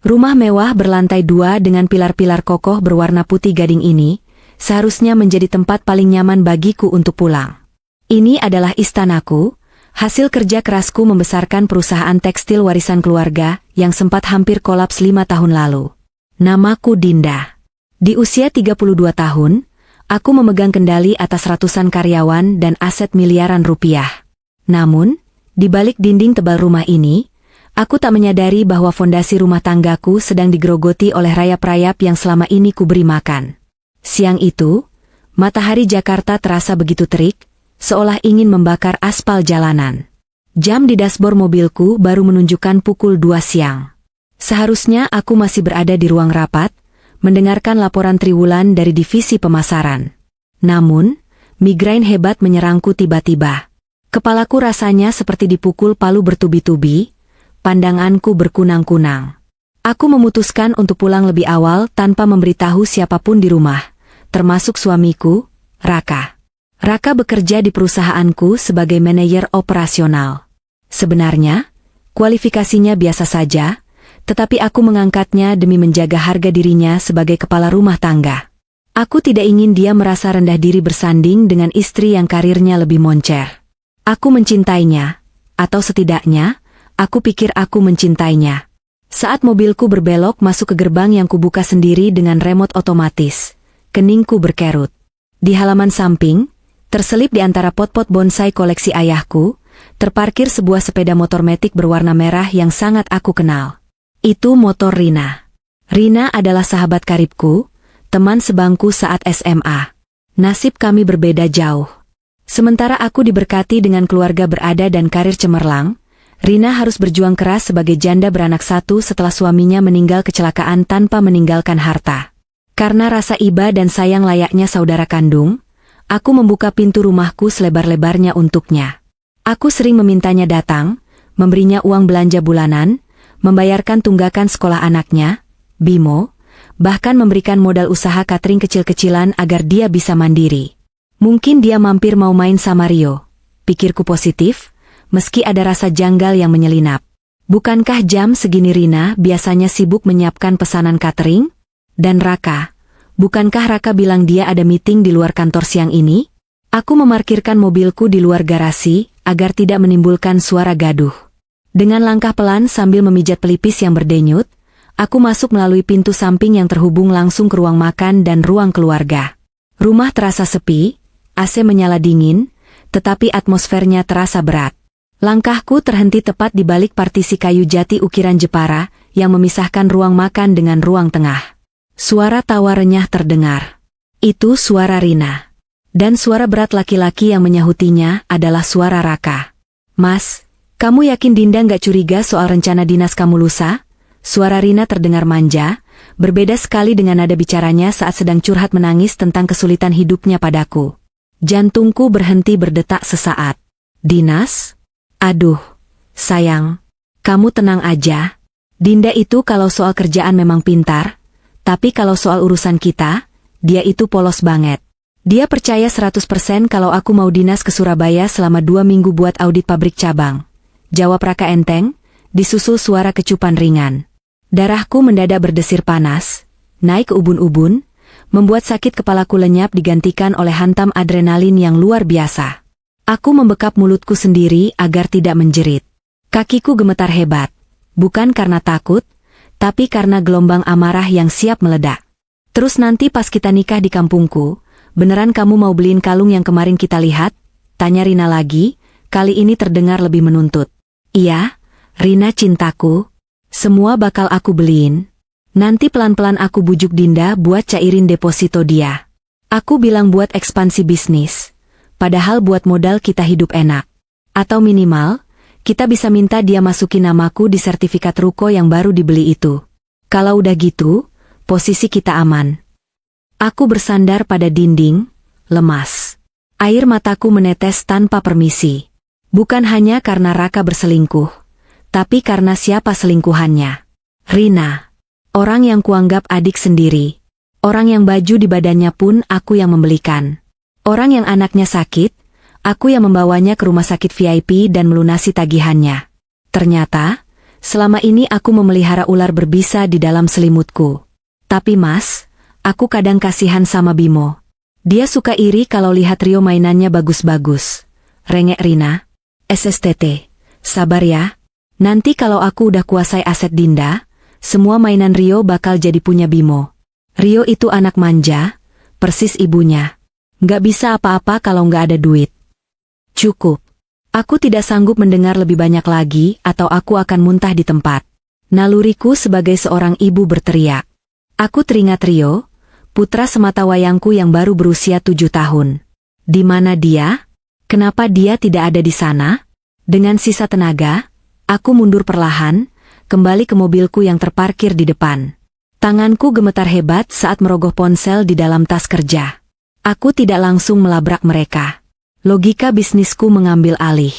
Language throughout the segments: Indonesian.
Rumah mewah berlantai 2 dengan pilar-pilar kokoh berwarna putih gading ini, seharusnya menjadi tempat paling nyaman bagiku untuk pulang. Ini adalah istanaku, hasil kerja kerasku membesarkan perusahaan tekstil warisan keluarga yang sempat hampir kolaps 5 tahun lalu. Namaku Dinda. Di usia 32 tahun, aku memegang kendali atas ratusan karyawan dan aset miliaran rupiah. Namun, di balik dinding tebal rumah ini, aku tak menyadari bahwa fondasi rumah tanggaku sedang digerogoti oleh rayap-rayap yang selama ini kuberi makan. Siang itu, matahari Jakarta terasa begitu terik, seolah ingin membakar aspal jalanan. Jam di dashboard mobilku baru menunjukkan pukul 2 siang. Seharusnya aku masih berada di ruang rapat, mendengarkan laporan triwulan dari divisi pemasaran. Namun, migrain hebat menyerangku tiba-tiba. Kepalaku rasanya seperti dipukul palu bertubi-tubi, pandanganku berkunang-kunang. Aku memutuskan untuk pulang lebih awal tanpa memberitahu siapapun di rumah, termasuk suamiku, Raka. Raka bekerja di perusahaanku sebagai manajer operasional. Sebenarnya, kualifikasinya biasa saja, tetapi aku mengangkatnya demi menjaga harga dirinya sebagai kepala rumah tangga. Aku tidak ingin dia merasa rendah diri bersanding dengan istri yang karirnya lebih moncer. Aku mencintainya, atau setidaknya, aku pikir aku mencintainya. Saat mobilku berbelok masuk ke gerbang yang kubuka sendiri dengan remote otomatis, keningku berkerut. Di halaman samping, terselip di antara pot-pot bonsai koleksi ayahku, terparkir sebuah sepeda motor metik berwarna merah yang sangat aku kenal. Itu motor Rina. Rina adalah sahabat karibku, teman sebangku saat SMA. Nasib kami berbeda jauh. Sementara aku diberkati dengan keluarga berada dan karir cemerlang, Rina harus berjuang keras sebagai janda beranak satu setelah suaminya meninggal kecelakaan tanpa meninggalkan harta. Karena rasa iba dan sayang layaknya saudara kandung, aku membuka pintu rumahku selebar-lebarnya untuknya. Aku sering memintanya datang, memberinya uang belanja bulanan, membayarkan tunggakan sekolah anaknya, Bimo, bahkan memberikan modal usaha catering kecil-kecilan agar dia bisa mandiri. Mungkin dia mampir mau main sama Rio, pikirku positif, meski ada rasa janggal yang menyelinap. Bukankah jam segini Rina biasanya sibuk menyiapkan pesanan catering? Dan Raka, bukankah Raka bilang dia ada meeting di luar kantor siang ini? Aku memarkirkan mobilku di luar garasi, agar tidak menimbulkan suara gaduh. Dengan langkah pelan sambil memijat pelipis yang berdenyut, aku masuk melalui pintu samping yang terhubung langsung ke ruang makan dan ruang keluarga. Rumah terasa sepi, AC menyala dingin, tetapi atmosfernya terasa berat. Langkahku terhenti tepat di balik partisi kayu jati ukiran Jepara yang memisahkan ruang makan dengan ruang tengah. Suara tawa renyah terdengar. Itu suara Rina. Dan suara berat laki-laki yang menyahutinya adalah suara Raka. "Mas, kamu yakin Dinda nggak curiga soal rencana dinas kamu lusa?" Suara Rina terdengar manja, berbeda sekali dengan nada bicaranya saat sedang curhat menangis tentang kesulitan hidupnya padaku. Jantungku berhenti berdetak sesaat. "Dinas? Aduh, sayang, kamu tenang aja. Dinda itu kalau soal kerjaan memang pintar, tapi kalau soal urusan kita, dia itu polos banget. Dia percaya 100% kalau aku mau dinas ke Surabaya selama 2 minggu buat audit pabrik cabang." Jawab Raka enteng, disusul suara kecupan ringan. Darahku mendadak berdesir panas, naik ke ubun-ubun, membuat sakit kepalaku lenyap digantikan oleh hantam adrenalin yang luar biasa. Aku membekap mulutku sendiri agar tidak menjerit. Kakiku gemetar hebat, bukan karena takut, tapi karena gelombang amarah yang siap meledak. "Terus nanti pas kita nikah di kampungku, beneran kamu mau beliin kalung yang kemarin kita lihat?" Tanya Rina lagi, kali ini terdengar lebih menuntut. "Iya, Rina cintaku. Semua bakal aku beliin. Nanti pelan-pelan aku bujuk Dinda buat cairin deposito dia. Aku bilang buat ekspansi bisnis. Padahal buat modal kita hidup enak. Atau minimal, kita bisa minta dia masukin namaku di sertifikat ruko yang baru dibeli itu. Kalau udah gitu, posisi kita aman." Aku bersandar pada dinding, lemas. Air mataku menetes tanpa permisi. Bukan hanya karena Raka berselingkuh, tapi karena siapa selingkuhannya. Rina. Orang yang kuanggap adik sendiri. Orang yang baju di badannya pun aku yang membelikan. Orang yang anaknya sakit, aku yang membawanya ke rumah sakit VIP dan melunasi tagihannya. Ternyata, Selama ini aku memelihara ular berbisa di dalam selimutku. Tapi Mas, aku kadang kasihan sama Bimo. Dia suka iri kalau lihat Rio mainannya bagus-bagus. Rengek Rina. SSTT. Sabar ya. Nanti kalau aku udah kuasai aset Dinda, semua mainan Rio bakal jadi punya Bimo. Rio itu anak manja, persis ibunya. Nggak bisa apa-apa kalau nggak ada duit. Cukup. Aku tidak sanggup mendengar lebih banyak lagi atau aku akan muntah di tempat. Naluriku sebagai seorang ibu berteriak. Aku teringat Rio, putra sematawayangku yang baru berusia 7 tahun. Di mana dia? Kenapa dia tidak ada di sana? Dengan sisa tenaga, aku mundur perlahan, kembali ke mobilku yang terparkir di depan. Tanganku gemetar hebat saat merogoh ponsel di dalam tas kerja. Aku tidak langsung melabrak mereka. Logika bisnisku mengambil alih.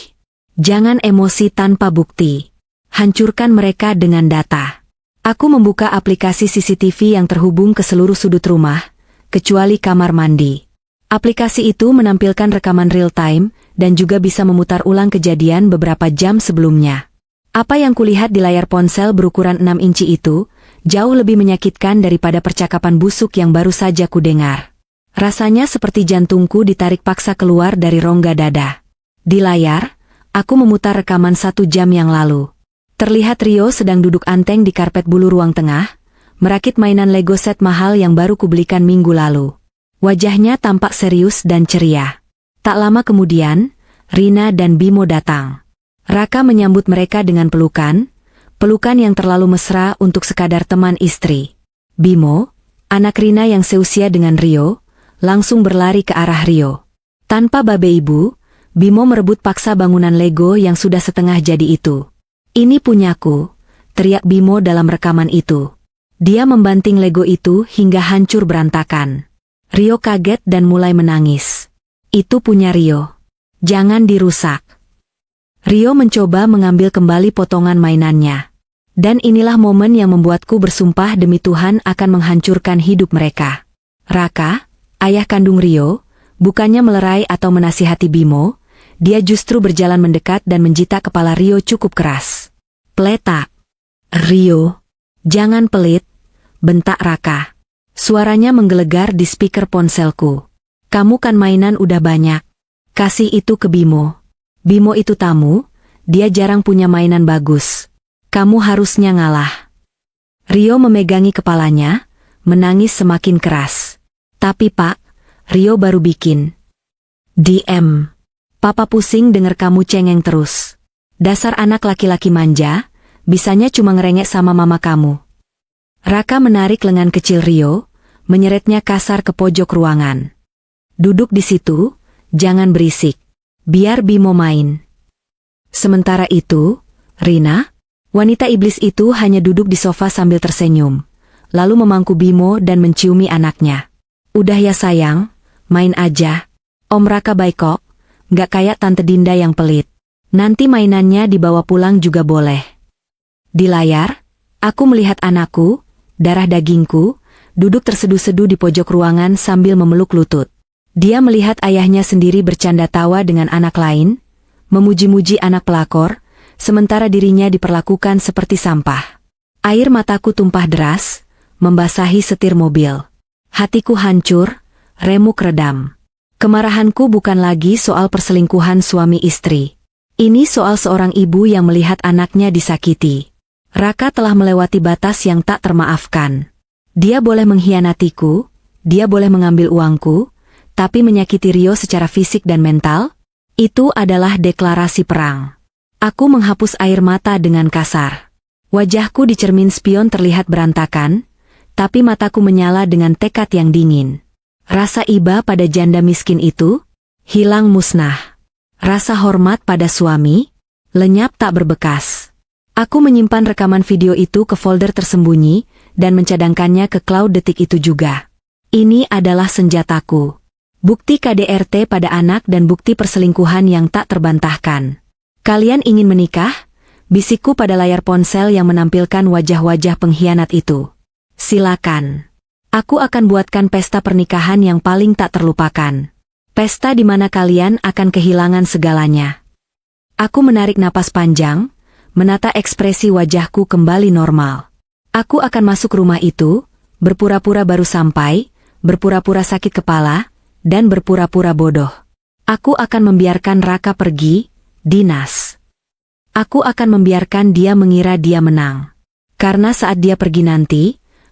Jangan emosi tanpa bukti. Hancurkan mereka dengan data. Aku membuka aplikasi CCTV yang terhubung ke seluruh sudut rumah, kecuali kamar mandi. Aplikasi itu menampilkan rekaman real-time dan juga bisa memutar ulang kejadian beberapa jam sebelumnya. Apa yang kulihat di layar ponsel berukuran 6 inci itu, jauh lebih menyakitkan daripada percakapan busuk yang baru saja kudengar. Rasanya seperti jantungku ditarik paksa keluar dari rongga dada. Di layar, aku memutar rekaman 1 jam yang lalu. Terlihat Rio sedang duduk anteng di karpet bulu ruang tengah, merakit mainan Lego set mahal yang baru kubelikan minggu lalu. Wajahnya tampak serius dan ceria. Tak lama kemudian, Rina dan Bimo datang. Raka menyambut mereka dengan pelukan yang terlalu mesra untuk sekadar teman istri. Bimo, anak Rina yang seusia dengan Rio, langsung berlari ke arah Rio. Tanpa babe ibu, Bimo merebut paksa bangunan Lego yang sudah setengah jadi itu. Ini punyaku, teriak Bimo dalam rekaman itu. Dia membanting Lego itu hingga hancur berantakan. Rio kaget dan mulai menangis. Itu punya Rio. Jangan dirusak. Rio mencoba mengambil kembali potongan mainannya. Dan inilah momen yang membuatku bersumpah demi Tuhan akan menghancurkan hidup mereka. Raka, ayah kandung Rio, bukannya melerai atau menasihati Bimo, dia justru berjalan mendekat dan menjitak kepala Rio cukup keras. Peletak. Rio, jangan pelit, bentak Raka. Suaranya menggelegar di speaker ponselku. Kamu kan mainan udah banyak. Kasih itu ke Bimo. Bimo itu tamu, dia jarang punya mainan bagus. Kamu harusnya ngalah. Rio memegangi kepalanya, menangis semakin keras. Tapi Pak, Rio baru bikin. DM. Papa pusing denger kamu cengeng terus. Dasar anak laki-laki manja, bisanya cuma ngerengek sama mama kamu. Raka menarik lengan kecil Rio, menyeretnya kasar ke pojok ruangan. Duduk di situ, jangan berisik. Biar Bimo main. Sementara itu, Rina, wanita iblis itu hanya duduk di sofa sambil tersenyum, lalu memangku Bimo dan menciumi anaknya. Udah ya sayang, main aja. Om Raka baik kok, nggak kayak Tante Dinda yang pelit. Nanti mainannya dibawa pulang juga boleh. Di layar, aku melihat anakku, darah dagingku, duduk terseduh-seduh di pojok ruangan sambil memeluk lutut. Dia melihat ayahnya sendiri bercanda tawa dengan anak lain, memuji-muji anak pelakor, sementara dirinya diperlakukan seperti sampah. Air mataku tumpah deras, membasahi setir mobil. Hatiku hancur, remuk redam. Kemarahanku bukan lagi soal perselingkuhan suami istri. Ini soal seorang ibu yang melihat anaknya disakiti. Raka telah melewati batas yang tak termaafkan. Dia boleh mengkhianatiku, dia boleh mengambil uangku, tapi menyakiti Rio secara fisik dan mental, itu adalah deklarasi perang. Aku menghapus air mata dengan kasar. Wajahku di cermin spion terlihat berantakan, tapi mataku menyala dengan tekad yang dingin. Rasa iba pada janda miskin itu, hilang musnah. Rasa hormat pada suami, lenyap tak berbekas. Aku menyimpan rekaman video itu ke folder tersembunyi, dan mencadangkannya ke cloud detik itu juga. Ini adalah senjataku. Bukti KDRT pada anak dan bukti perselingkuhan yang tak terbantahkan. Kalian ingin menikah? Bisikku pada layar ponsel yang menampilkan wajah-wajah pengkhianat itu. Silakan. Aku akan buatkan pesta pernikahan yang paling tak terlupakan. Pesta di mana kalian akan kehilangan segalanya. Aku menarik napas panjang, menata ekspresi wajahku kembali normal. Aku akan masuk rumah itu, berpura-pura baru sampai, berpura-pura sakit kepala, dan berpura-pura bodoh. Aku akan membiarkan Raka pergi, Dinas. Aku akan membiarkan dia mengira dia menang. Karena saat dia pergi nanti,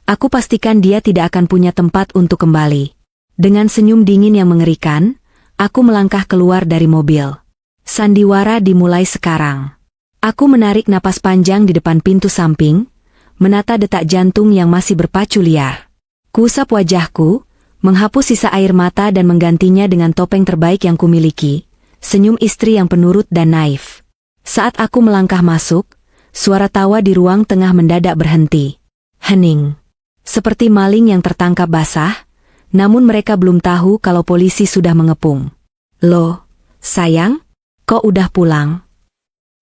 aku pastikan dia tidak akan punya tempat untuk kembali. Dengan senyum dingin yang mengerikan, aku melangkah keluar dari mobil. Sandiwara dimulai sekarang. Aku menarik napas panjang di depan pintu samping, menata detak jantung yang masih berpacu liar. Kuusap wajahku, menghapus sisa air mata dan menggantinya dengan topeng terbaik yang kumiliki, senyum istri yang penurut dan naif. Saat aku melangkah masuk, suara tawa di ruang tengah mendadak berhenti. Hening. Seperti maling yang tertangkap basah, namun mereka belum tahu kalau polisi sudah mengepung. Loh, sayang, kok udah pulang?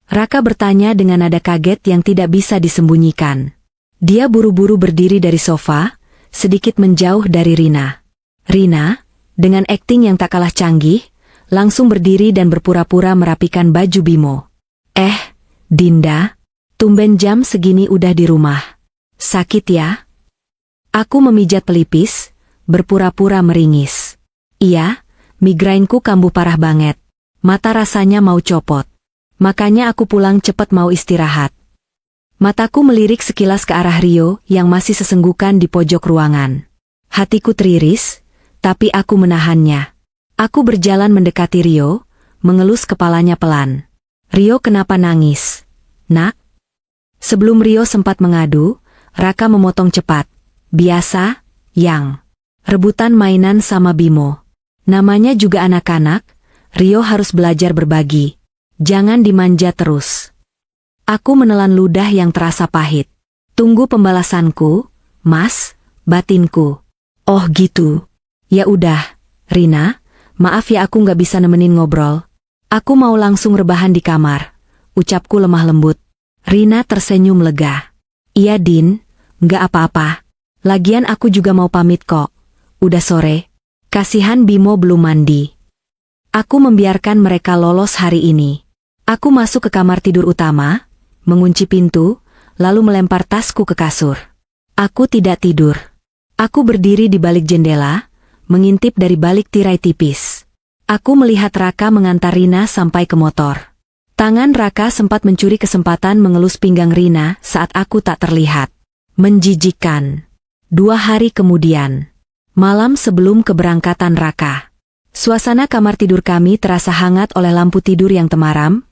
Raka bertanya dengan nada kaget yang tidak bisa disembunyikan. Dia buru-buru berdiri dari sofa, sedikit menjauh dari Rina. Rina, dengan akting yang tak kalah canggih, langsung berdiri dan berpura-pura merapikan baju Bimo. Dinda, tumben jam segini udah di rumah. Sakit ya? Aku memijat pelipis, berpura-pura meringis. Iya, migrainku kambuh parah banget. Mata rasanya mau copot. Makanya aku pulang cepat mau istirahat. Mataku melirik sekilas ke arah Rio yang masih sesenggukan di pojok ruangan. Hatiku teriris, tapi aku menahannya. Aku berjalan mendekati Rio, mengelus kepalanya pelan. Rio kenapa nangis? Nak? Sebelum Rio sempat mengadu, Raka memotong cepat. Biasa, Yang. Rebutan mainan sama Bimo. Namanya juga anak-anak, Rio harus belajar berbagi. Jangan dimanja terus. Aku menelan ludah yang terasa pahit. Tunggu pembalasanku, Mas, batinku. Oh gitu. Ya udah, Rina, maaf ya aku nggak bisa nemenin ngobrol. Aku mau langsung rebahan di kamar. Ucapku lemah lembut. Rina tersenyum lega. Iya Din, nggak apa-apa. Lagian aku juga mau pamit kok. Udah sore. Kasihan Bimo belum mandi. Aku membiarkan mereka lolos hari ini. Aku masuk ke kamar tidur utama, mengunci pintu, lalu melempar tasku ke kasur. Aku tidak tidur. Aku berdiri di balik jendela, mengintip dari balik tirai tipis. Aku melihat Raka mengantar Rina sampai ke motor. Tangan Raka sempat mencuri kesempatan mengelus pinggang Rina saat aku tak terlihat. Menjijikkan. 2 hari kemudian. Malam sebelum keberangkatan Raka. Suasana kamar tidur kami terasa hangat oleh lampu tidur yang temaram,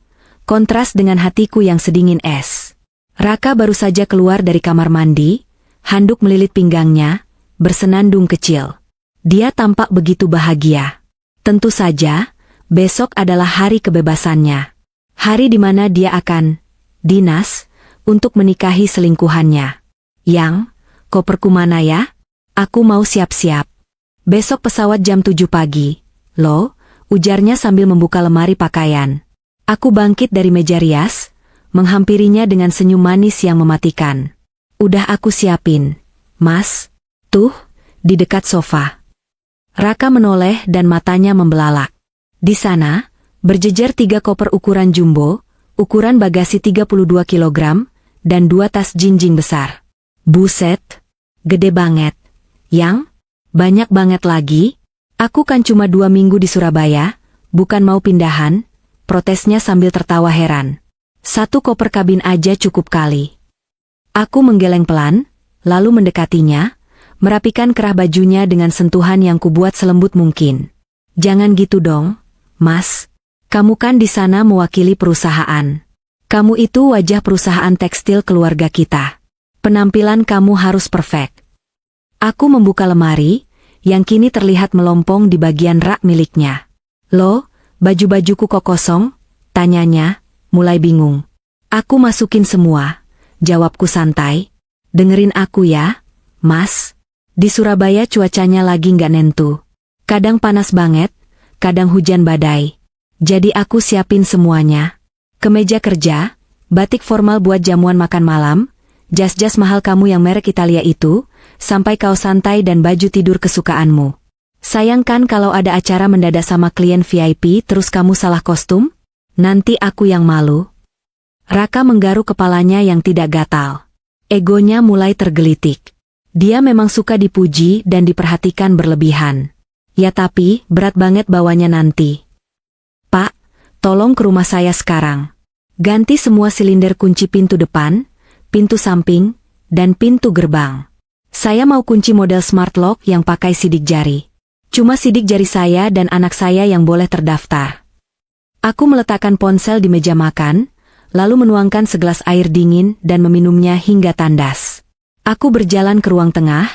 kontras dengan hatiku yang sedingin es. Raka baru saja keluar dari kamar mandi, handuk melilit pinggangnya, bersenandung kecil. Dia tampak begitu bahagia. Tentu saja, besok adalah hari kebebasannya. Hari di mana dia akan dinas untuk menikahi selingkuhannya. Yang, koperku mana ya? Aku mau siap-siap. Besok pesawat jam 7 pagi. Loh, ujarnya sambil membuka lemari pakaian. Aku bangkit dari meja rias, menghampirinya dengan senyum manis yang mematikan. Udah aku siapin, Mas. Tuh, di dekat sofa. Raka menoleh dan matanya membelalak. Di sana, berjejer 3 koper ukuran jumbo, ukuran bagasi 32 kg, dan 2 tas jinjing besar. Buset, gede banget. Yang, banyak banget lagi. Aku kan cuma 2 minggu di Surabaya, bukan mau pindahan, protesnya sambil tertawa heran. 1 koper kabin aja cukup kali. Aku menggeleng pelan, lalu mendekatinya, merapikan kerah bajunya dengan sentuhan yang kubuat selembut mungkin. Jangan gitu dong, Mas. Kamu kan di sana mewakili perusahaan. Kamu itu wajah perusahaan tekstil keluarga kita. Penampilan kamu harus perfect. Aku membuka lemari, yang kini terlihat melompong di bagian rak miliknya. Loh, baju-bajuku kok kosong? Tanyanya, mulai bingung. Aku masukin semua, jawabku santai. Dengerin aku ya, Mas. Di Surabaya cuacanya lagi nggak nentu. Kadang panas banget, kadang hujan badai. Jadi aku siapin semuanya. Kemeja kerja, batik formal buat jamuan makan malam, jas-jas mahal kamu yang merek Italia itu, sampai kaos santai dan baju tidur kesukaanmu. Sayang kan kalau ada acara mendadak sama klien VIP terus kamu salah kostum? Nanti aku yang malu. Raka menggaruk kepalanya yang tidak gatal. Egonya mulai tergelitik. Dia memang suka dipuji dan diperhatikan berlebihan. Ya tapi, berat banget bawanya nanti. Pak, tolong ke rumah saya sekarang. Ganti semua silinder kunci pintu depan, pintu samping, dan pintu gerbang. Saya mau kunci model smart lock yang pakai sidik jari. Cuma sidik jari saya dan anak saya yang boleh terdaftar. Aku meletakkan ponsel di meja makan, lalu menuangkan segelas air dingin dan meminumnya hingga tandas. Aku berjalan ke ruang tengah,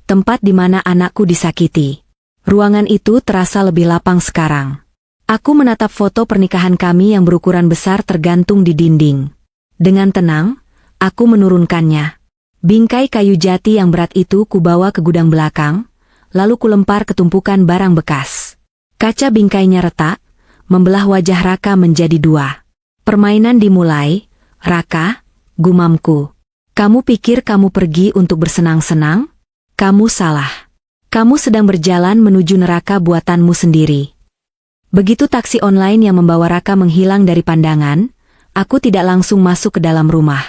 tempat di mana anakku disakiti. Ruangan itu terasa lebih lapang sekarang. Aku menatap foto pernikahan kami yang berukuran besar tergantung di dinding. Dengan tenang, aku menurunkannya. Bingkai kayu jati yang berat itu kubawa ke gudang belakang, lalu kulempar ke tumpukan barang bekas. Kaca bingkainya retak, membelah wajah Raka menjadi dua. Permainan dimulai. Raka, gumamku. Kamu pikir kamu pergi untuk bersenang-senang? Kamu salah. Kamu sedang berjalan menuju neraka buatanmu sendiri. Begitu taksi online yang membawa Raka menghilang dari pandangan, aku tidak langsung masuk ke dalam rumah.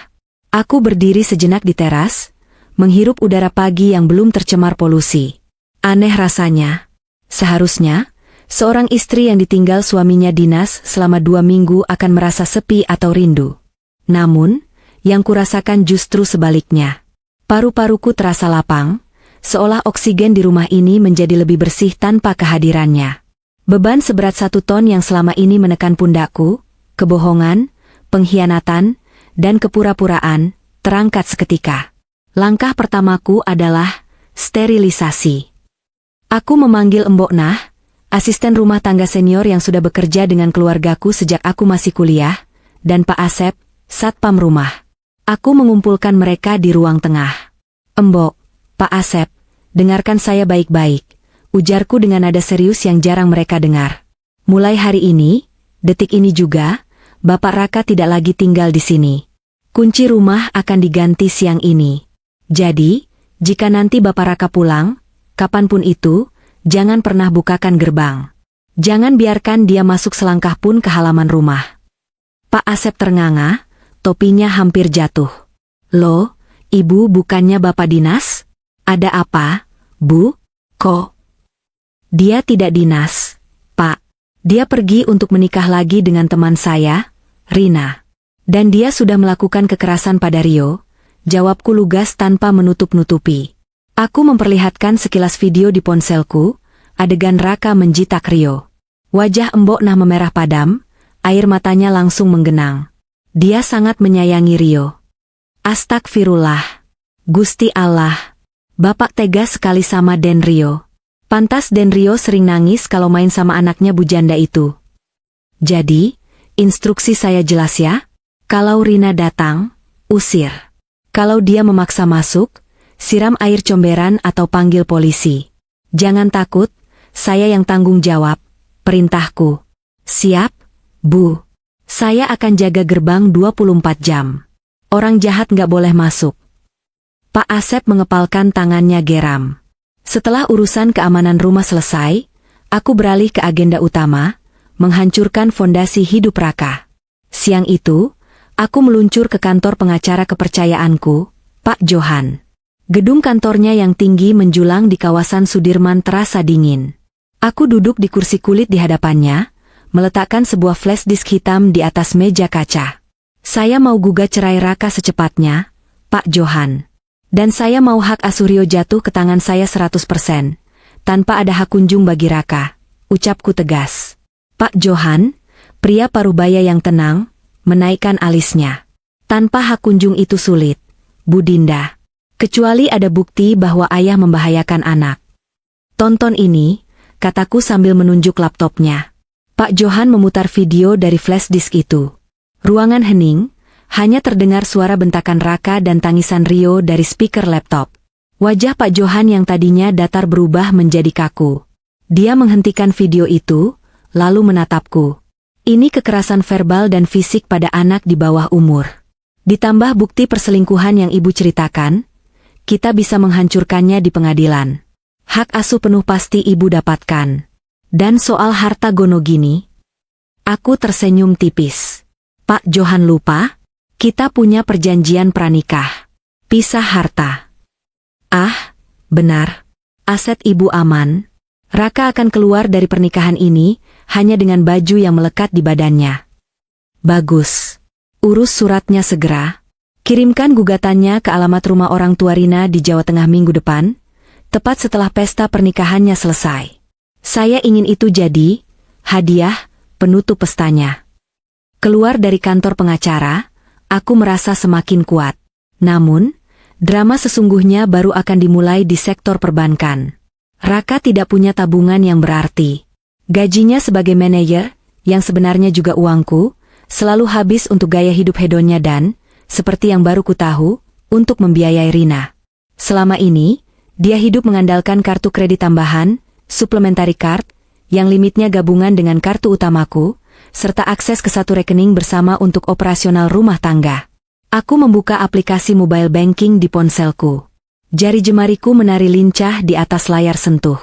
Aku berdiri sejenak di teras, menghirup udara pagi yang belum tercemar polusi. Aneh rasanya. Seharusnya, seorang istri yang ditinggal suaminya dinas selama 2 minggu akan merasa sepi atau rindu. Namun, yang kurasakan justru sebaliknya. Paru-paruku terasa lapang, seolah oksigen di rumah ini menjadi lebih bersih tanpa kehadirannya. Beban seberat 1 ton yang selama ini menekan pundakku, kebohongan, pengkhianatan, dan kepura-puraan, terangkat seketika. Langkah pertamaku adalah sterilisasi. Aku memanggil Mbok Nah, asisten rumah tangga senior yang sudah bekerja dengan keluargaku sejak aku masih kuliah, dan Pak Asep, satpam rumah. Aku mengumpulkan mereka di ruang tengah. Mbok, Pak Asep, dengarkan saya baik-baik, ujarku dengan nada serius yang jarang mereka dengar. Mulai hari ini, detik ini juga, Bapak Raka tidak lagi tinggal di sini. Kunci rumah akan diganti siang ini. Jadi, jika nanti Bapak Raka pulang, kapanpun itu, jangan pernah bukakan gerbang. Jangan biarkan dia masuk selangkah pun ke halaman rumah. Pak Asep ternganga, topinya hampir jatuh. Loh, Ibu bukannya Bapak dinas? Ada apa, Bu? Kok? Dia tidak dinas, Pak. Dia pergi untuk menikah lagi dengan teman saya, Rina. Dan dia sudah melakukan kekerasan pada Rio, jawabku lugas tanpa menutup-nutupi. Aku memperlihatkan sekilas video di ponselku, adegan Raka menjitak Rio. Wajah Mbok Nah memerah padam, air matanya langsung menggenang. Dia sangat menyayangi Rio. Astagfirullah. Gusti Allah. Bapak tegas sekali sama Den Rio. Pantas Den Rio sering nangis kalau main sama anaknya bujanda itu. Jadi, instruksi saya jelas ya? Kalau Rina datang, usir. Kalau dia memaksa masuk, siram air comberan atau panggil polisi. Jangan takut, saya yang tanggung jawab, perintahku. Siap, Bu. Saya akan jaga gerbang 24 jam. Orang jahat nggak boleh masuk. Pak Asep mengepalkan tangannya geram. Setelah urusan keamanan rumah selesai, aku beralih ke agenda utama, menghancurkan fondasi hidup Raka. Siang itu, aku meluncur ke kantor pengacara kepercayaanku, Pak Johan. Gedung kantornya yang tinggi menjulang di kawasan Sudirman terasa dingin. Aku duduk di kursi kulit di hadapannya, meletakkan sebuah flash disk hitam di atas meja kaca. Saya mau gugat cerai Raka secepatnya, Pak Johan. Dan saya mau hak asuh Rio jatuh ke tangan saya 100%, tanpa ada hak kunjung bagi Raka, ucapku tegas. Pak Johan, pria parubaya yang tenang, menaikkan alisnya. Tanpa hak kunjung itu sulit, Bu Dinda. Kecuali ada bukti bahwa ayah membahayakan anak. Tonton ini, kataku sambil menunjuk laptopnya. Pak Johan memutar video dari flash disk itu. Ruangan hening, hanya terdengar suara bentakan Raka dan tangisan Rio dari speaker laptop. Wajah Pak Johan yang tadinya datar berubah menjadi kaku. Dia menghentikan video itu, lalu menatapku. Ini kekerasan verbal dan fisik pada anak di bawah umur. Ditambah bukti perselingkuhan yang ibu ceritakan, kita bisa menghancurkannya di pengadilan. Hak asuh penuh pasti ibu dapatkan. Dan soal harta gono gini, aku tersenyum tipis. Pak Johan lupa, Kita punya perjanjian pranikah. Pisah harta. Ah, benar. Aset ibu aman. Raka akan keluar dari pernikahan ini hanya dengan baju yang melekat di badannya. Bagus. Urus suratnya segera. Kirimkan gugatannya ke alamat rumah orang tua Rina di Jawa Tengah minggu depan, tepat setelah pesta pernikahannya selesai. Saya ingin itu jadi hadiah penutup pestanya. Keluar dari kantor pengacara, aku merasa semakin kuat. Namun, drama sesungguhnya baru akan dimulai di sektor perbankan. Raka tidak punya tabungan yang berarti. Gajinya sebagai manajer, yang sebenarnya juga uangku, selalu habis untuk gaya hidup hedonnya dan, seperti yang baru ku tahu, untuk membiayai Rina. Selama ini, dia hidup mengandalkan kartu kredit tambahan, supplementary card, yang limitnya gabungan dengan kartu utamaku, serta akses ke satu rekening bersama untuk operasional rumah tangga. Aku membuka aplikasi mobile banking di ponselku. Jari jemariku menari lincah di atas layar sentuh.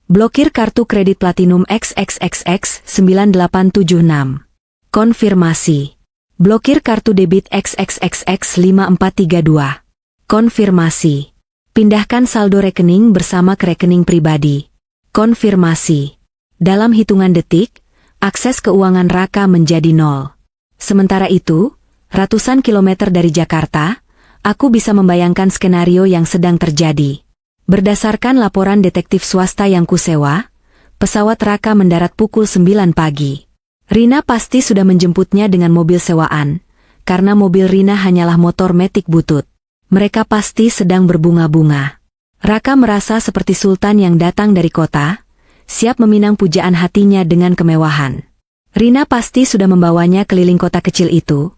Blokir kartu kredit Platinum XXXX 9876. Konfirmasi. Blokir kartu debit XXXX 5432. Konfirmasi. Pindahkan saldo rekening bersama ke rekening pribadi. Konfirmasi. Dalam hitungan detik, akses keuangan Raka menjadi nol. Sementara itu, ratusan kilometer dari Jakarta, aku bisa membayangkan skenario yang sedang terjadi. Berdasarkan laporan detektif swasta yang kusewa, pesawat Raka mendarat pukul 9 pagi. Rina pasti sudah menjemputnya dengan mobil sewaan, karena mobil Rina hanyalah motor metik butut. Mereka pasti sedang berbunga-bunga. Raka merasa seperti sultan yang datang dari kota, siap meminang pujaan hatinya dengan kemewahan. Rina pasti sudah membawanya keliling kota kecil itu,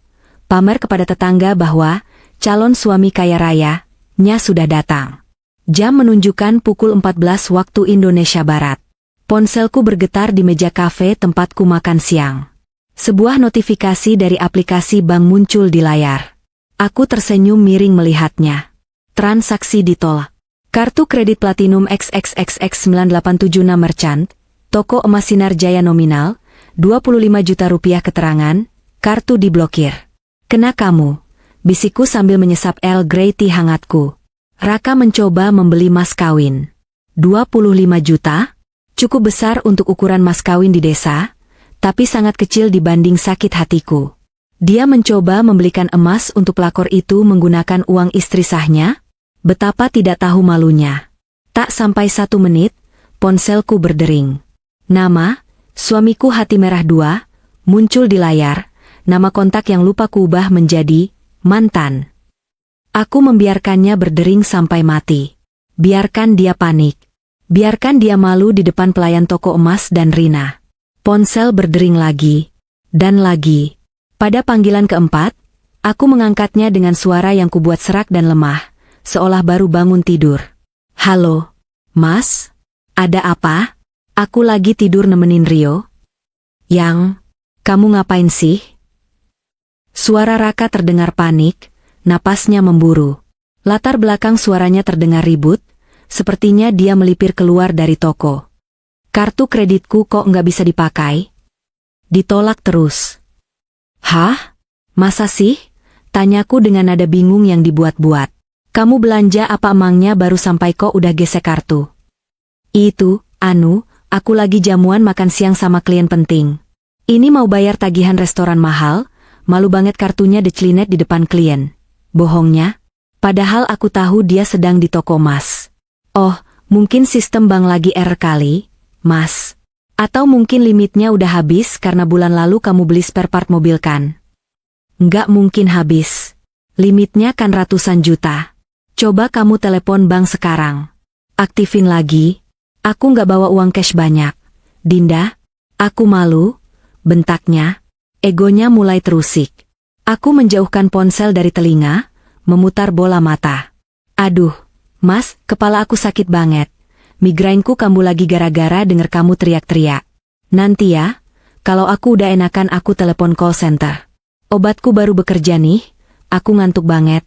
pamer kepada tetangga bahwa calon suami kaya raya-nya sudah datang. Jam menunjukkan pukul 14 waktu Indonesia Barat. Ponselku bergetar di meja kafe tempatku makan siang. Sebuah notifikasi dari aplikasi bank muncul di layar. Aku tersenyum miring melihatnya. Transaksi ditolak. Kartu kredit Platinum XXXX 9876 Merchant, toko emas Sinar Jaya nominal, 25 juta rupiah keterangan, kartu diblokir. Kena kamu, bisikku sambil menyesap Earl Grey tea hangatku. Raka mencoba membeli mas kawin. 25 juta? Cukup besar untuk ukuran mas kawin di desa, tapi sangat kecil dibanding sakit hatiku. Dia mencoba membelikan emas untuk pelakor itu menggunakan uang istri sahnya? Betapa tidak tahu malunya. Tak sampai 1 menit, ponselku berdering. Nama, suamiku hati merah 2, muncul di layar, nama kontak yang lupa kuubah menjadi mantan. Aku membiarkannya berdering sampai mati. Biarkan dia panik. Biarkan dia malu di depan pelayan toko emas dan Rina. Ponsel berdering lagi. Dan lagi. Pada panggilan keempat, aku mengangkatnya dengan suara yang kubuat serak dan lemah, seolah baru bangun tidur. Halo, Mas? Ada apa? Aku lagi tidur nemenin Rio. Yang, kamu ngapain sih? Suara Raka terdengar panik, napasnya memburu. Latar belakang suaranya terdengar ribut, sepertinya dia melipir keluar dari toko. Kartu kreditku kok nggak bisa dipakai? Ditolak terus. Hah? Masa sih? Tanyaku dengan nada bingung yang dibuat-buat. Kamu belanja apa emangnya baru sampai kok udah gesek kartu? Itu, aku lagi jamuan makan siang sama klien penting. Ini mau bayar tagihan restoran mahal, malu banget kartunya declinet di depan klien. Bohongnya? Padahal aku tahu dia sedang di toko emas. Oh, mungkin sistem bank lagi error kali, Mas. Atau mungkin limitnya udah habis karena bulan lalu kamu beli spare part mobil kan? Nggak mungkin habis. Limitnya kan ratusan juta. Coba kamu telepon bank sekarang. Aktifin lagi. Aku nggak bawa uang cash banyak. Dinda, aku malu, bentaknya. Egonya mulai terusik. Aku menjauhkan ponsel dari telinga, memutar bola mata. Aduh, Mas, kepala aku sakit banget. Migrainku kambuh lagi gara-gara denger kamu teriak-teriak. Nanti ya, kalau aku udah enakan aku telepon call center. Obatku baru bekerja nih, aku ngantuk banget.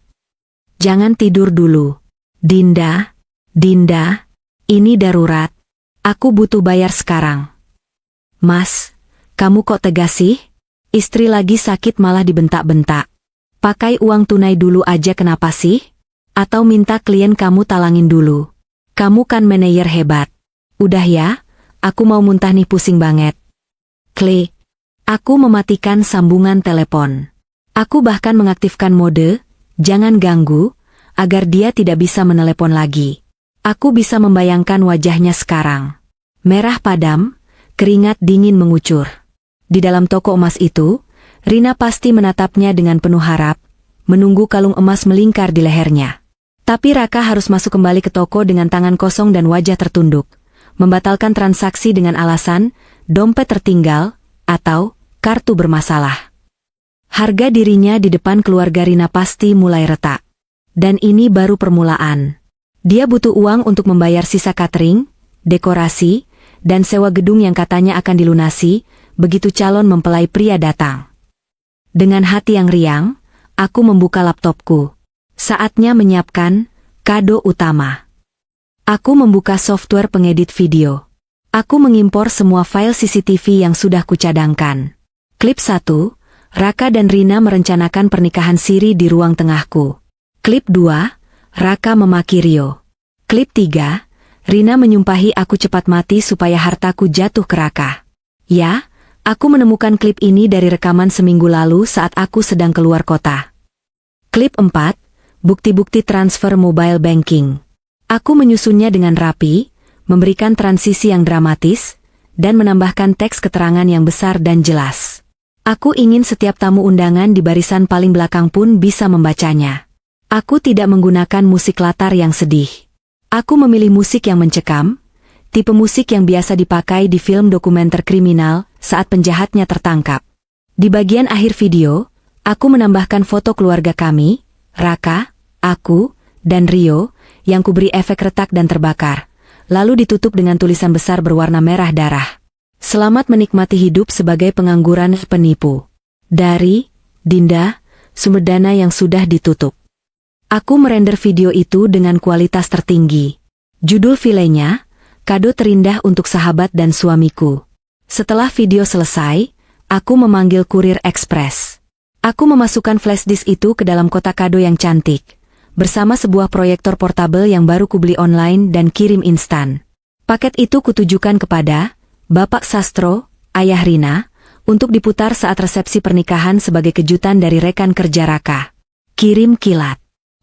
Jangan tidur dulu. Dinda, ini darurat. Aku butuh bayar sekarang. Mas, kamu kok tegas sih? Istri lagi sakit malah dibentak-bentak. Pakai uang tunai dulu aja kenapa sih? Atau minta klien kamu talangin dulu? Kamu kan manajer hebat. Udah ya, aku mau muntah nih pusing banget. Klik. Aku mematikan sambungan telepon. Aku bahkan mengaktifkan mode, jangan ganggu, agar dia tidak bisa menelepon lagi. Aku bisa membayangkan wajahnya sekarang. Merah padam, keringat dingin mengucur. Di dalam toko emas itu, Rina pasti menatapnya dengan penuh harap, menunggu kalung emas melingkar di lehernya. Tapi Raka harus masuk kembali ke toko dengan tangan kosong dan wajah tertunduk, membatalkan transaksi dengan alasan, dompet tertinggal, atau kartu bermasalah. Harga dirinya di depan keluarga Rina pasti mulai retak. Dan ini baru permulaan. Dia butuh uang untuk membayar sisa catering, dekorasi, dan sewa gedung yang katanya akan dilunasi, begitu calon mempelai pria datang. Dengan hati yang riang, aku membuka laptopku. Saatnya menyiapkan kado utama. Aku membuka software pengedit video. Aku mengimpor semua file CCTV yang sudah kucadangkan. Klip 1, Raka dan Rina merencanakan pernikahan siri di ruang tengahku. Klip 2, Raka memaki Rio. Klip 3, Rina menyumpahi aku cepat mati supaya hartaku jatuh ke Raka. Ya, aku menemukan klip ini dari rekaman seminggu lalu saat aku sedang keluar kota. Klip 4, bukti-bukti transfer mobile banking. Aku menyusunnya dengan rapi, memberikan transisi yang dramatis, dan menambahkan teks keterangan yang besar dan jelas. Aku ingin setiap tamu undangan di barisan paling belakang pun bisa membacanya. Aku tidak menggunakan musik latar yang sedih. Aku memilih musik yang mencekam, tipe musik yang biasa dipakai di film dokumenter kriminal saat penjahatnya tertangkap. Di bagian akhir video, aku menambahkan foto keluarga kami, Raka, aku, dan Rio, yang kuberi efek retak dan terbakar, lalu ditutup dengan tulisan besar berwarna merah darah. Selamat menikmati hidup sebagai pengangguran penipu. Dari Dinda, sumber dana yang sudah ditutup. Aku merender video itu dengan kualitas tertinggi. Judul filenya, kado terindah untuk sahabat dan suamiku. Setelah video selesai, aku memanggil kurir ekspres. Aku memasukkan flash disk itu ke dalam kotak kado yang cantik, bersama sebuah proyektor portabel yang baru kubeli online dan kirim instan. Paket itu kutujukan kepada Bapak Sastro, ayah Rina, untuk diputar saat resepsi pernikahan sebagai kejutan dari rekan kerja Raka. Kirim kilat.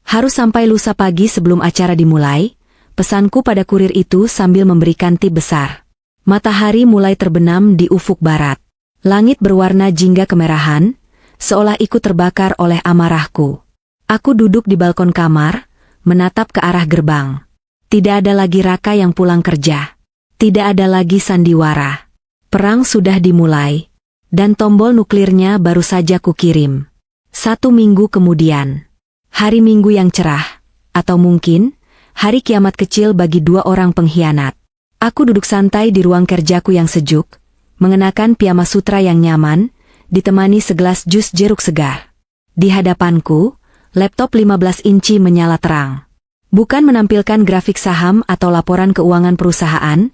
Harus sampai lusa pagi sebelum acara dimulai, pesanku pada kurir itu sambil memberikan tip besar. Matahari mulai terbenam di ufuk barat. Langit berwarna jingga kemerahan, seolah ikut terbakar oleh amarahku. Aku duduk di balkon kamar, menatap ke arah gerbang. Tidak ada lagi Raka yang pulang kerja. Tidak ada lagi sandiwara. Perang sudah dimulai. Dan tombol nuklirnya baru saja kukirim. 1 minggu kemudian. Hari Minggu yang cerah. Atau mungkin, hari kiamat kecil bagi 2 orang pengkhianat. Aku duduk santai di ruang kerjaku yang sejuk, mengenakan piyama sutra yang nyaman, ditemani segelas jus jeruk segar. Di hadapanku, laptop 15 inci menyala terang. Bukan menampilkan grafik saham atau laporan keuangan perusahaan,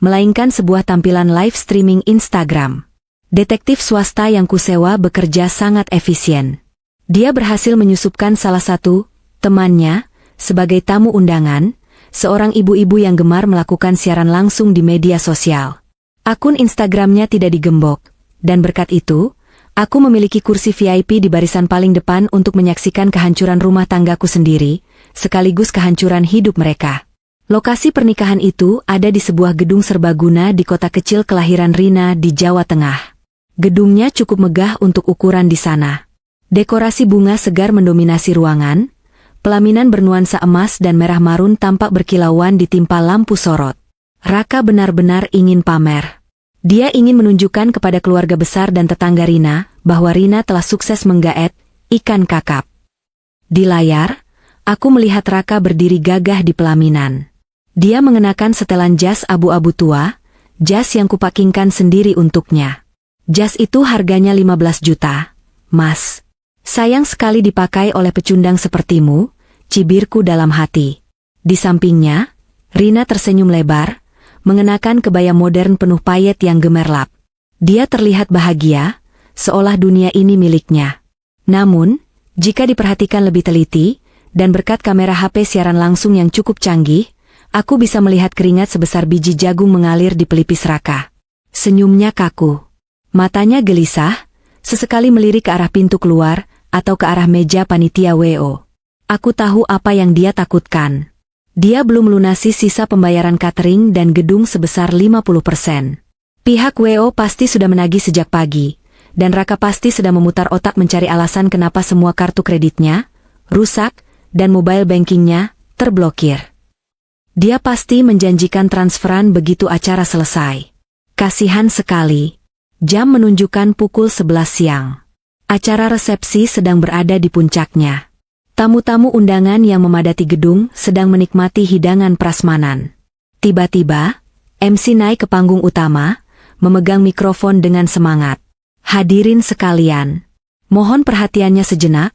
melainkan sebuah tampilan live streaming Instagram. Detektif swasta yang kusewa bekerja sangat efisien. Dia berhasil menyusupkan salah satu temannya sebagai tamu undangan, seorang ibu-ibu yang gemar melakukan siaran langsung di media sosial. Akun Instagramnya tidak digembok, dan berkat itu, aku memiliki kursi VIP di barisan paling depan untuk menyaksikan kehancuran rumah tanggaku sendiri, sekaligus kehancuran hidup mereka. Lokasi pernikahan itu ada di sebuah gedung serbaguna di kota kecil kelahiran Rina di Jawa Tengah. Gedungnya cukup megah untuk ukuran di sana. Dekorasi bunga segar mendominasi ruangan, pelaminan bernuansa emas dan merah marun tampak berkilauan ditimpa lampu sorot. Raka benar-benar ingin pamer. Dia ingin menunjukkan kepada keluarga besar dan tetangga Rina bahwa Rina telah sukses menggaet ikan kakap. Di layar, aku melihat Raka berdiri gagah di pelaminan. Dia mengenakan setelan jas abu-abu tua, jas yang kupakingkan sendiri untuknya. Jas itu harganya 15 juta, Mas. Sayang sekali dipakai oleh pecundang sepertimu, cibirku dalam hati. Di sampingnya, Rina tersenyum lebar, mengenakan kebaya modern penuh payet yang gemerlap. Dia terlihat bahagia, seolah dunia ini miliknya. Namun, Jika diperhatikan lebih teliti, dan berkat kamera HP siaran langsung yang cukup canggih, aku bisa melihat keringat sebesar biji jagung mengalir di pelipis Raka. Senyumnya kaku. Matanya gelisah, sesekali melirik ke arah pintu keluar, atau ke arah meja panitia WO. Aku tahu apa yang dia takutkan. Dia belum melunasi sisa pembayaran catering dan gedung sebesar 50%. Pihak WO pasti sudah menagih sejak pagi, dan Raka pasti sedang memutar otak mencari alasan kenapa semua kartu kreditnya rusak, dan mobile bankingnya terblokir. Dia pasti menjanjikan transferan begitu acara selesai. Kasihan sekali. Jam menunjukkan pukul 11 siang. Acara resepsi sedang berada di puncaknya. Tamu-tamu undangan yang memadati gedung sedang menikmati hidangan prasmanan. Tiba-tiba, MC naik ke panggung utama, memegang mikrofon dengan semangat. Hadirin sekalian, mohon perhatiannya sejenak.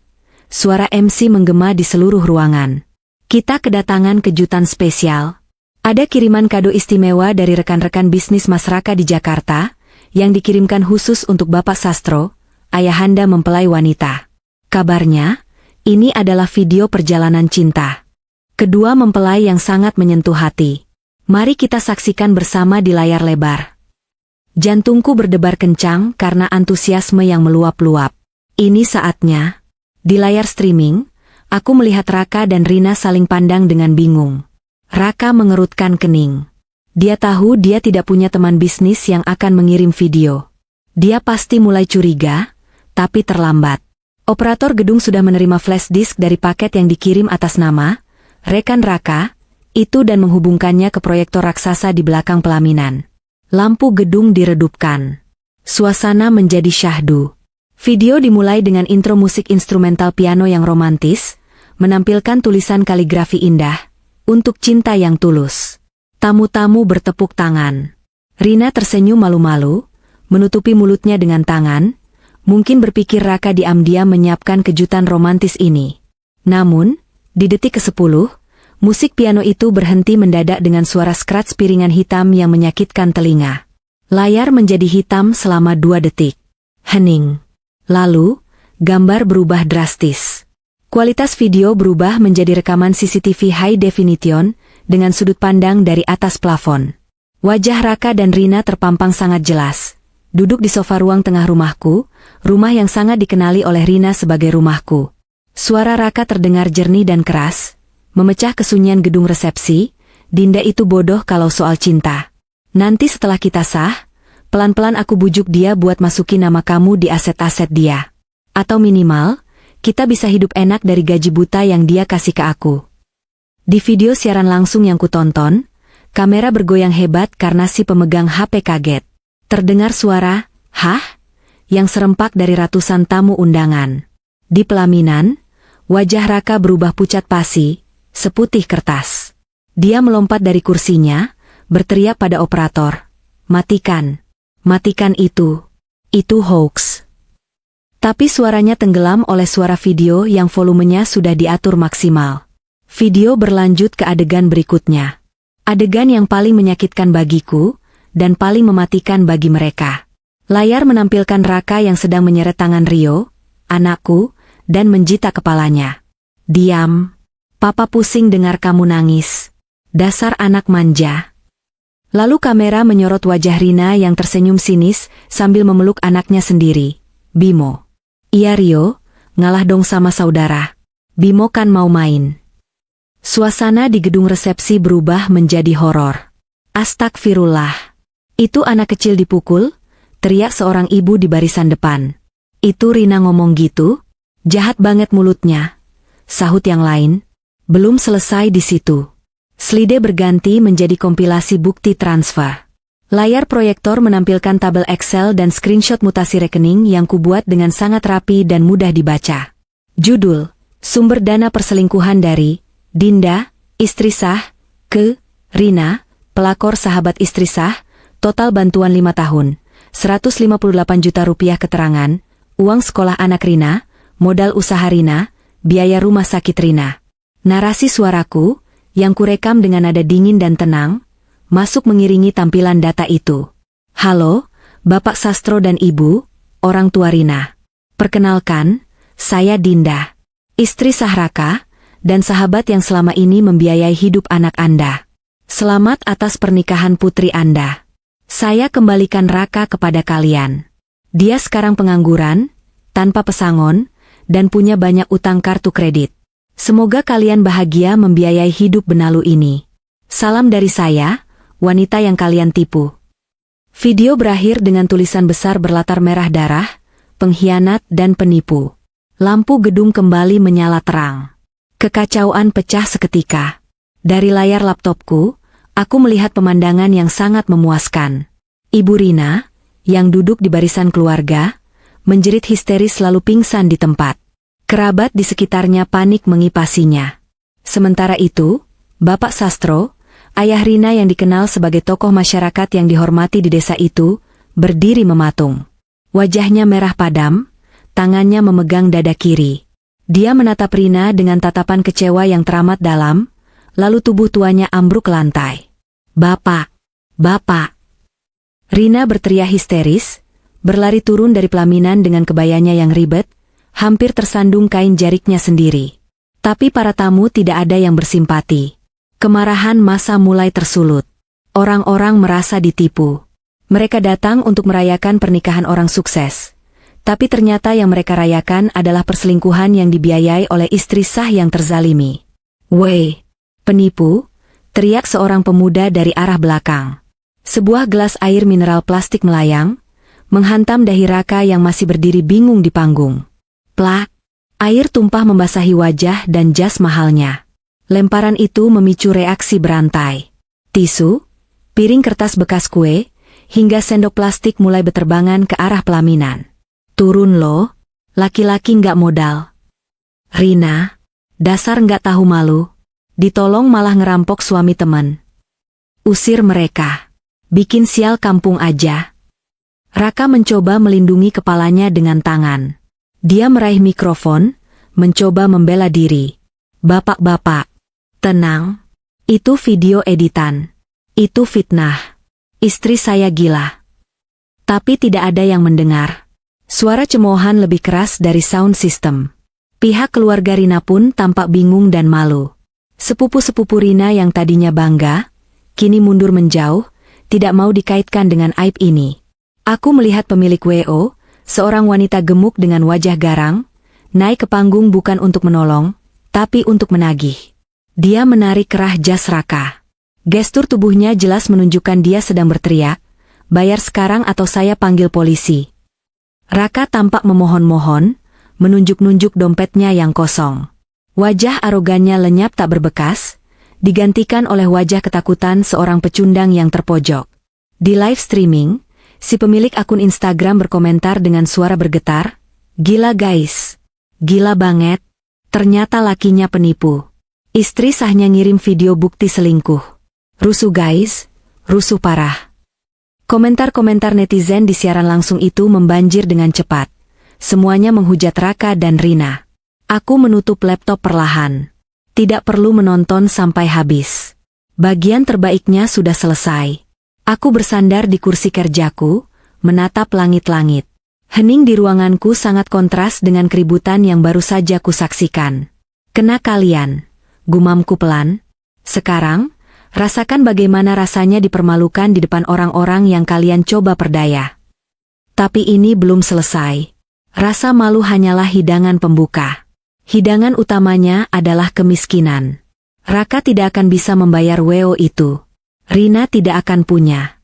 Suara MC menggema di seluruh ruangan. Kita kedatangan kejutan spesial. Ada kiriman kado istimewa dari rekan-rekan bisnis Mas Raka di Jakarta, yang dikirimkan khusus untuk Bapak Sastro, ayahanda mempelai wanita. Kabarnya, ini adalah video perjalanan cinta kedua mempelai yang sangat menyentuh hati. Mari kita saksikan bersama di layar lebar. Jantungku berdebar kencang karena antusiasme yang meluap-luap. Ini saatnya. Di layar streaming, aku melihat Raka dan Rina saling pandang dengan bingung. Raka mengerutkan kening. Dia tahu dia tidak punya teman bisnis yang akan mengirim video. Dia pasti mulai curiga, tapi terlambat. Operator gedung sudah menerima flash disk dari paket yang dikirim atas nama rekan Raka itu dan menghubungkannya ke proyektor raksasa di belakang pelaminan. Lampu gedung diredupkan. Suasana menjadi syahdu. Video dimulai dengan intro musik instrumental piano yang romantis, menampilkan tulisan kaligrafi indah, untuk cinta yang tulus. Tamu-tamu bertepuk tangan. Rina tersenyum malu-malu, menutupi mulutnya dengan tangan, mungkin berpikir Raka diam-diam menyiapkan kejutan romantis ini. Namun, di detik ke-10, musik piano itu berhenti mendadak dengan suara scratch piringan hitam yang menyakitkan telinga. Layar menjadi hitam selama 2 detik. Hening. Lalu, gambar berubah drastis. Kualitas video berubah menjadi rekaman CCTV High Definition dengan sudut pandang dari atas plafon. Wajah Raka dan Rina terpampang sangat jelas. Duduk di sofa ruang tengah rumahku, rumah yang sangat dikenali oleh Rina sebagai rumahku. Suara Raka terdengar jernih dan keras, memecah kesunyian gedung resepsi. Dinda itu bodoh kalau soal cinta. Nanti setelah kita sah, pelan-pelan aku bujuk dia buat masukin nama kamu di aset-aset dia. Atau minimal, kita bisa hidup enak dari gaji buta yang dia kasih ke aku. Di video siaran langsung yang kutonton, kamera bergoyang hebat karena si pemegang HP kaget. Terdengar suara, "Hah?" yang serempak dari ratusan tamu undangan. Di pelaminan, wajah Raka berubah pucat pasi, seputih kertas. Dia melompat dari kursinya, berteriak pada operator, "Matikan! Matikan itu! Itu hoax!" Tapi suaranya tenggelam oleh suara video yang volumenya sudah diatur maksimal. Video berlanjut ke adegan berikutnya. Adegan yang paling menyakitkan bagiku, dan paling mematikan bagi mereka. Layar menampilkan Raka yang sedang menyeret tangan Rio, anakku, dan menjita kepalanya. "Diam. Papa pusing dengar kamu nangis. Dasar anak manja." Lalu kamera menyorot wajah Rina yang tersenyum sinis sambil memeluk anaknya sendiri. "Bimo." "Iya Rio, ngalah dong sama saudara. Bimo kan mau main." Suasana di gedung resepsi berubah menjadi horor. "Astagfirullah. Itu anak kecil dipukul?" teriak seorang ibu di barisan depan. "Itu Rina ngomong gitu? Jahat banget mulutnya," sahut yang lain. Belum selesai di situ. Slide berganti menjadi kompilasi bukti transfer. Layar proyektor menampilkan tabel Excel dan screenshot mutasi rekening yang kubuat dengan sangat rapi dan mudah dibaca. Judul, "Sumber dana perselingkuhan dari Dinda, istri sah, ke Rina, pelakor sahabat istri sah, total bantuan 5 tahun, 158 juta rupiah keterangan, uang sekolah anak Rina, modal usaha Rina, biaya rumah sakit Rina." Narasi suaraku, yang kurekam dengan nada dingin dan tenang, masuk mengiringi tampilan data itu. "Halo, Bapak Sastro dan Ibu, orang tua Rina. Perkenalkan, Saya Dinda, istri sah Raka, dan sahabat yang selama ini membiayai hidup anak Anda. Selamat atas pernikahan putri Anda. Saya kembalikan Raka kepada kalian. Dia sekarang pengangguran, tanpa pesangon, dan punya banyak utang kartu kredit. Semoga kalian bahagia membiayai hidup benalu ini. Salam dari saya, wanita yang kalian tipu. Video berakhir dengan tulisan besar berlatar merah darah, pengkhianat dan penipu. Lampu gedung kembali menyala terang. Kekacauan pecah seketika. Dari layar laptopku, aku melihat pemandangan yang sangat memuaskan. Ibu Rina, yang duduk di barisan keluarga, menjerit histeris lalu pingsan di tempat. Kerabat di sekitarnya panik mengipasinya. Sementara itu, Bapak Sastro, ayah Rina yang dikenal sebagai tokoh masyarakat yang dihormati di desa itu, berdiri mematung. Wajahnya merah padam, tangannya memegang dada kiri. Dia menatap Rina dengan tatapan kecewa yang teramat dalam, lalu tubuh tuanya ambruk ke lantai. Bapak! Bapak! Rina berteriak histeris, berlari turun dari pelaminan dengan kebayanya yang ribet, hampir tersandung kain jariknya sendiri. Tapi para tamu tidak ada yang bersimpati. Kemarahan massa mulai tersulut. Orang-orang merasa ditipu. Mereka datang untuk merayakan pernikahan orang sukses. Tapi ternyata yang mereka rayakan adalah perselingkuhan yang dibiayai oleh istri sah yang terzalimi. Weh, penipu, teriak seorang pemuda dari arah belakang. Sebuah gelas air mineral plastik melayang, menghantam dahi Raka yang masih berdiri bingung di panggung. Plak, air tumpah membasahi wajah dan jas mahalnya. Lemparan itu memicu reaksi berantai. Tisu, piring kertas bekas kue, hingga sendok plastik mulai berterbangan ke arah pelaminan. Turun lo, laki-laki nggak modal. Rina, dasar nggak tahu malu. Ditolong malah ngerampok suami teman. Usir mereka. Bikin sial kampung aja. Raka mencoba melindungi kepalanya dengan tangan. Dia meraih mikrofon, mencoba membela diri. Bapak-bapak, tenang. Itu video editan. Itu fitnah. Istri saya gila. Tapi tidak ada yang mendengar. Suara cemoohan lebih keras dari sound system. Pihak keluarga Rina pun tampak bingung dan malu. Sepupu-sepupu Rina yang tadinya bangga, kini mundur menjauh, tidak mau dikaitkan dengan aib ini. Aku melihat pemilik WO, seorang wanita gemuk dengan wajah garang, naik ke panggung bukan untuk menolong, tapi untuk menagih. Dia menarik kerah jas Raka. Gestur tubuhnya jelas menunjukkan dia sedang berteriak, bayar sekarang atau saya panggil polisi. Raka tampak memohon-mohon, menunjuk-nunjuk dompetnya yang kosong. Wajah arogannya lenyap tak berbekas, digantikan oleh wajah ketakutan seorang pecundang yang terpojok. Di live streaming, si pemilik akun Instagram berkomentar dengan suara bergetar, "Gila guys, gila banget, ternyata lakinya penipu. Istri sahnya ngirim video bukti selingkuh. Rusuh guys, rusuh parah." Komentar-komentar netizen di siaran langsung itu membanjir dengan cepat. Semuanya menghujat Raka dan Rina. Aku menutup laptop perlahan. Tidak perlu menonton sampai habis. Bagian terbaiknya sudah selesai. Aku bersandar di kursi kerjaku, menatap langit-langit. Hening di ruanganku sangat kontras dengan keributan yang baru saja kusaksikan. Kena kalian, gumamku pelan. Sekarang, rasakan bagaimana rasanya dipermalukan di depan orang-orang yang kalian coba perdaya. Tapi ini belum selesai. Rasa malu hanyalah hidangan pembuka. Hidangan utamanya adalah kemiskinan. Raka tidak akan bisa membayar WO itu. Rina tidak akan punya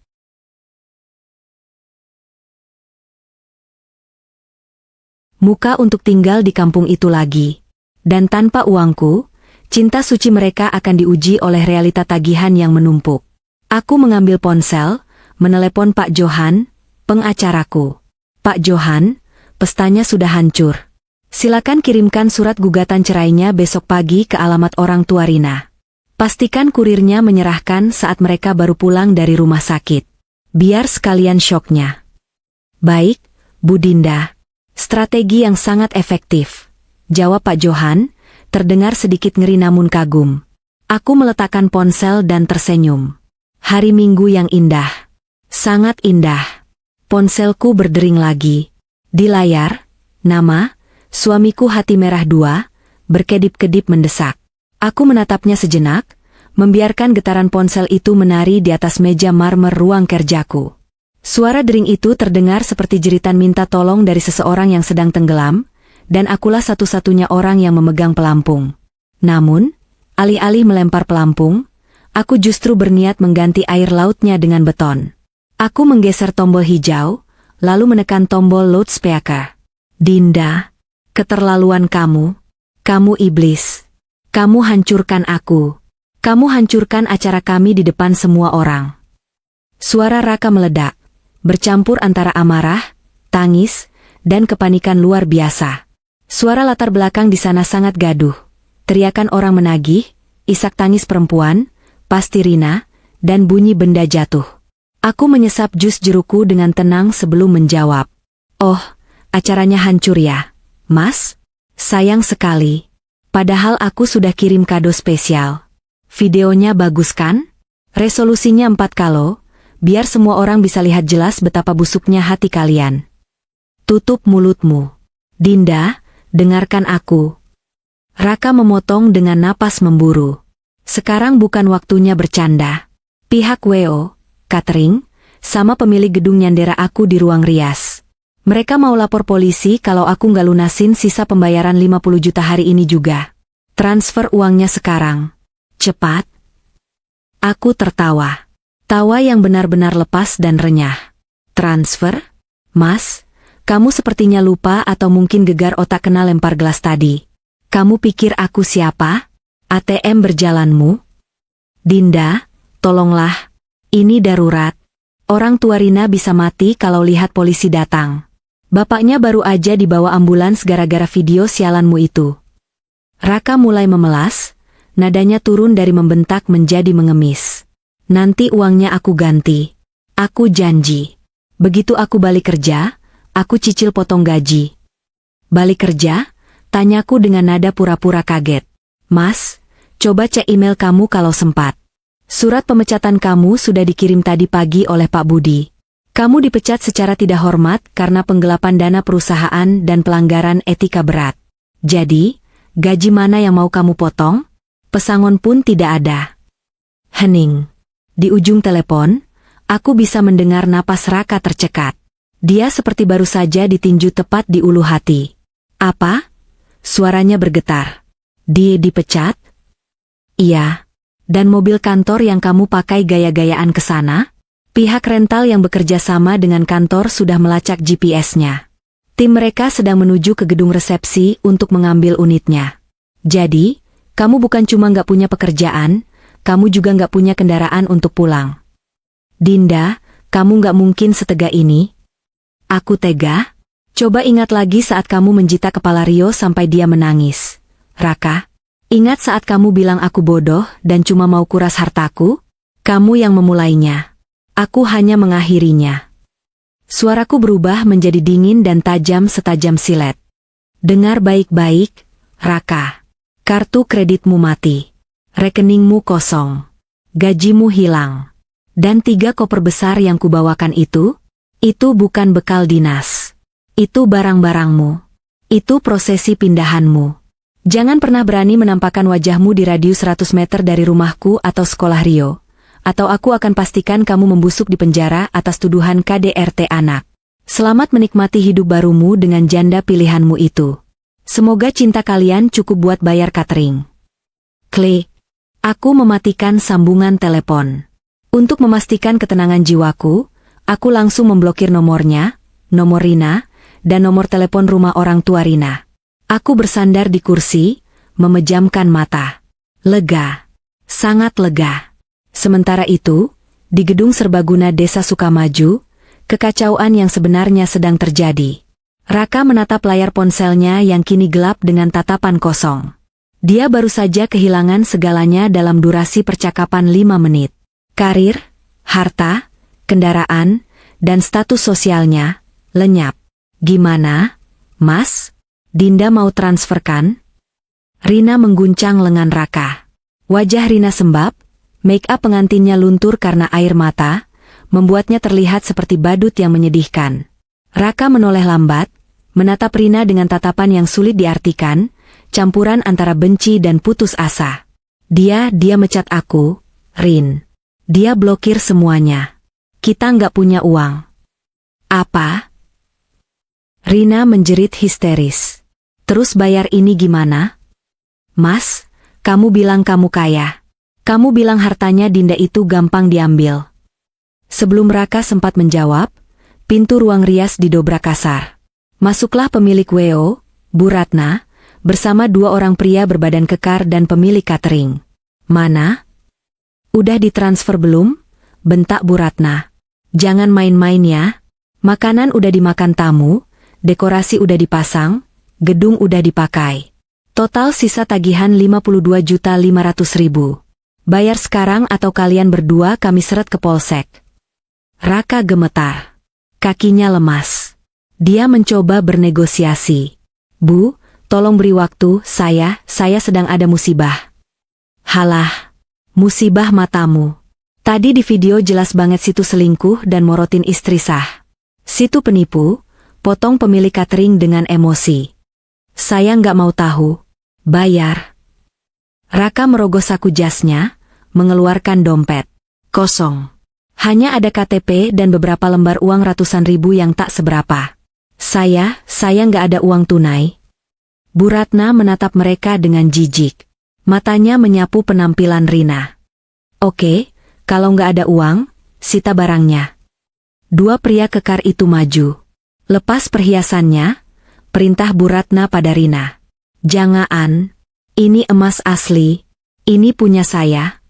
muka untuk tinggal di kampung itu lagi. Dan tanpa uangku, cinta suci mereka akan diuji oleh realita tagihan yang menumpuk. Aku mengambil ponsel, menelepon Pak Johan, pengacaraku. Pak Johan, pestanya sudah hancur. Silakan kirimkan surat gugatan cerainya besok pagi ke alamat orang tua Rina. Pastikan kurirnya menyerahkan saat mereka baru pulang dari rumah sakit. Biar sekalian syoknya. Baik, Bu Dinda. Strategi yang sangat efektif. Jawab Pak Johan, terdengar sedikit ngeri namun kagum. Aku meletakkan ponsel dan tersenyum. Hari Minggu yang indah. Sangat indah. Ponselku berdering lagi. Di layar, nama, Suamiku hati merah dua, berkedip-kedip mendesak. Aku menatapnya sejenak, membiarkan getaran ponsel itu menari di atas meja marmer ruang kerjaku. Suara dering itu terdengar seperti jeritan minta tolong dari seseorang yang sedang tenggelam, dan akulah satu-satunya orang yang memegang pelampung. Namun, alih-alih melempar pelampung, aku justru berniat mengganti air lautnya dengan beton. Aku menggeser tombol hijau, lalu menekan tombol loudspeaker. Dinda, keterlaluan kamu. Kamu iblis. Kamu hancurkan aku. Kamu hancurkan acara kami di depan semua orang. Suara Raka meledak, bercampur antara amarah, tangis, dan kepanikan luar biasa. Suara latar belakang di sana sangat gaduh. Teriakan orang menagih, isak tangis perempuan, pasti Rina, dan bunyi benda jatuh. Aku menyesap jus jerukku dengan tenang sebelum menjawab. Oh, acaranya hancur ya, Mas? Sayang sekali. Padahal aku sudah kirim kado spesial. Videonya bagus kan? Resolusinya 4K loh, biar semua orang bisa lihat jelas betapa busuknya hati kalian. Tutup mulutmu. Dinda, dengarkan aku. Raka memotong dengan napas memburu. Sekarang bukan waktunya bercanda. Pihak WO, catering, sama pemilik gedung nyandera aku di ruang rias. Mereka mau lapor polisi kalau aku nggak lunasin sisa pembayaran 50 juta hari ini juga. Transfer uangnya sekarang. Cepat. Aku tertawa. Tawa yang benar-benar lepas dan renyah. Transfer? Mas, kamu sepertinya lupa atau mungkin gegar otak kena lempar gelas tadi. Kamu pikir aku siapa? ATM berjalanmu? Dinda, tolonglah. Ini darurat. Orang tua Rina bisa mati kalau lihat polisi datang. Bapaknya baru aja dibawa ambulans gara-gara video sialanmu itu. Raka mulai memelas, nadanya turun dari membentak menjadi mengemis. Nanti uangnya aku ganti. Aku janji. Begitu aku balik kerja, aku cicil potong gaji. Balik kerja? Tanyaku dengan nada pura-pura kaget. Mas, coba cek email kamu kalau sempat. Surat pemecatan kamu sudah dikirim tadi pagi oleh Pak Budi. Kamu dipecat secara tidak hormat karena penggelapan dana perusahaan dan pelanggaran etika berat. Jadi, gaji mana yang mau kamu potong? Pesangon pun tidak ada. Hening. Di ujung telepon, aku bisa mendengar napas Raka tercekat. Dia seperti baru saja ditinju tepat di ulu hati. Apa? Suaranya bergetar. Dia dipecat? Iya. Dan mobil kantor yang kamu pakai gaya-gayaan ke sana? Pihak rental yang bekerja sama dengan kantor sudah melacak GPS-nya. Tim mereka sedang menuju ke gedung resepsi untuk mengambil unitnya. Jadi, kamu bukan cuma nggak punya pekerjaan, kamu juga nggak punya kendaraan untuk pulang. Dinda, kamu nggak mungkin setega ini. Aku tega? Coba ingat lagi saat kamu menjita kepala Rio sampai dia menangis. Raka, ingat saat kamu bilang aku bodoh dan cuma mau kuras hartaku? Kamu yang memulainya. Aku hanya mengakhirinya. Suaraku berubah menjadi dingin dan tajam setajam silet. Dengar baik-baik, Raka. Kartu kreditmu mati. Rekeningmu kosong. Gajimu hilang. Dan 3 koper besar yang kubawakan itu bukan bekal dinas. Itu barang-barangmu. Itu prosesi pindahanmu. Jangan pernah berani menampakkan wajahmu di radius 100 meter dari rumahku atau sekolah Rio. Atau aku akan pastikan kamu membusuk di penjara atas tuduhan KDRT anak. Selamat menikmati hidup barumu dengan janda pilihanmu itu. Semoga cinta kalian cukup buat bayar catering. Klik. Aku mematikan sambungan telepon. Untuk memastikan ketenangan jiwaku, aku langsung memblokir nomornya, nomor Rina, dan nomor telepon rumah orang tua Rina. Aku bersandar di kursi, memejamkan mata. Lega. Sangat lega. Sementara itu, di gedung serbaguna Desa Sukamaju, kekacauan yang sebenarnya sedang terjadi. Raka menatap layar ponselnya yang kini gelap dengan tatapan kosong. Dia baru saja kehilangan segalanya dalam durasi percakapan 5 menit. Karir, harta, kendaraan, dan status sosialnya, lenyap. Gimana, Mas? Dinda mau transfer kan? Rina mengguncang lengan Raka. Wajah Rina sembab, make up pengantinnya luntur karena air mata, membuatnya terlihat seperti badut yang menyedihkan. Raka menoleh lambat, menatap Rina dengan tatapan yang sulit diartikan, campuran antara benci dan putus asa. Dia mecat aku, Rin. Dia blokir semuanya. Kita nggak punya uang. Apa? Rina menjerit histeris. Terus bayar ini gimana? Mas, kamu bilang kamu kaya. Kamu bilang hartanya Dinda itu gampang diambil. Sebelum Raka sempat menjawab, pintu ruang rias didobrak kasar. Masuklah pemilik WO, Bu Ratna, bersama dua orang pria berbadan kekar dan pemilik catering. Mana? Udah ditransfer belum? Bentak Bu Ratna. Jangan main-main ya. Makanan udah dimakan tamu, dekorasi udah dipasang, gedung udah dipakai. Total sisa tagihan 52.500.000. Bayar sekarang atau kalian berdua kami seret ke polsek. Raka gemetar. Kakinya lemas. Dia mencoba bernegosiasi. Bu, tolong beri waktu, saya sedang ada musibah. Halah, musibah matamu. Tadi di video jelas banget situ selingkuh dan morotin istri sah. Situ penipu, potong pemilik catering dengan emosi. Saya nggak mau tahu. Bayar. Raka merogoh saku jasnya, mengeluarkan dompet. Kosong. Hanya ada KTP dan beberapa lembar uang ratusan ribu yang tak seberapa. Saya nggak ada uang tunai. Bu Ratna menatap mereka dengan jijik. Matanya menyapu penampilan Rina. Oke, kalau nggak ada uang, sita barangnya. Dua pria kekar itu maju. Lepas perhiasannya, perintah Bu Ratna pada Rina. Jangan, ini emas asli, ini punya saya.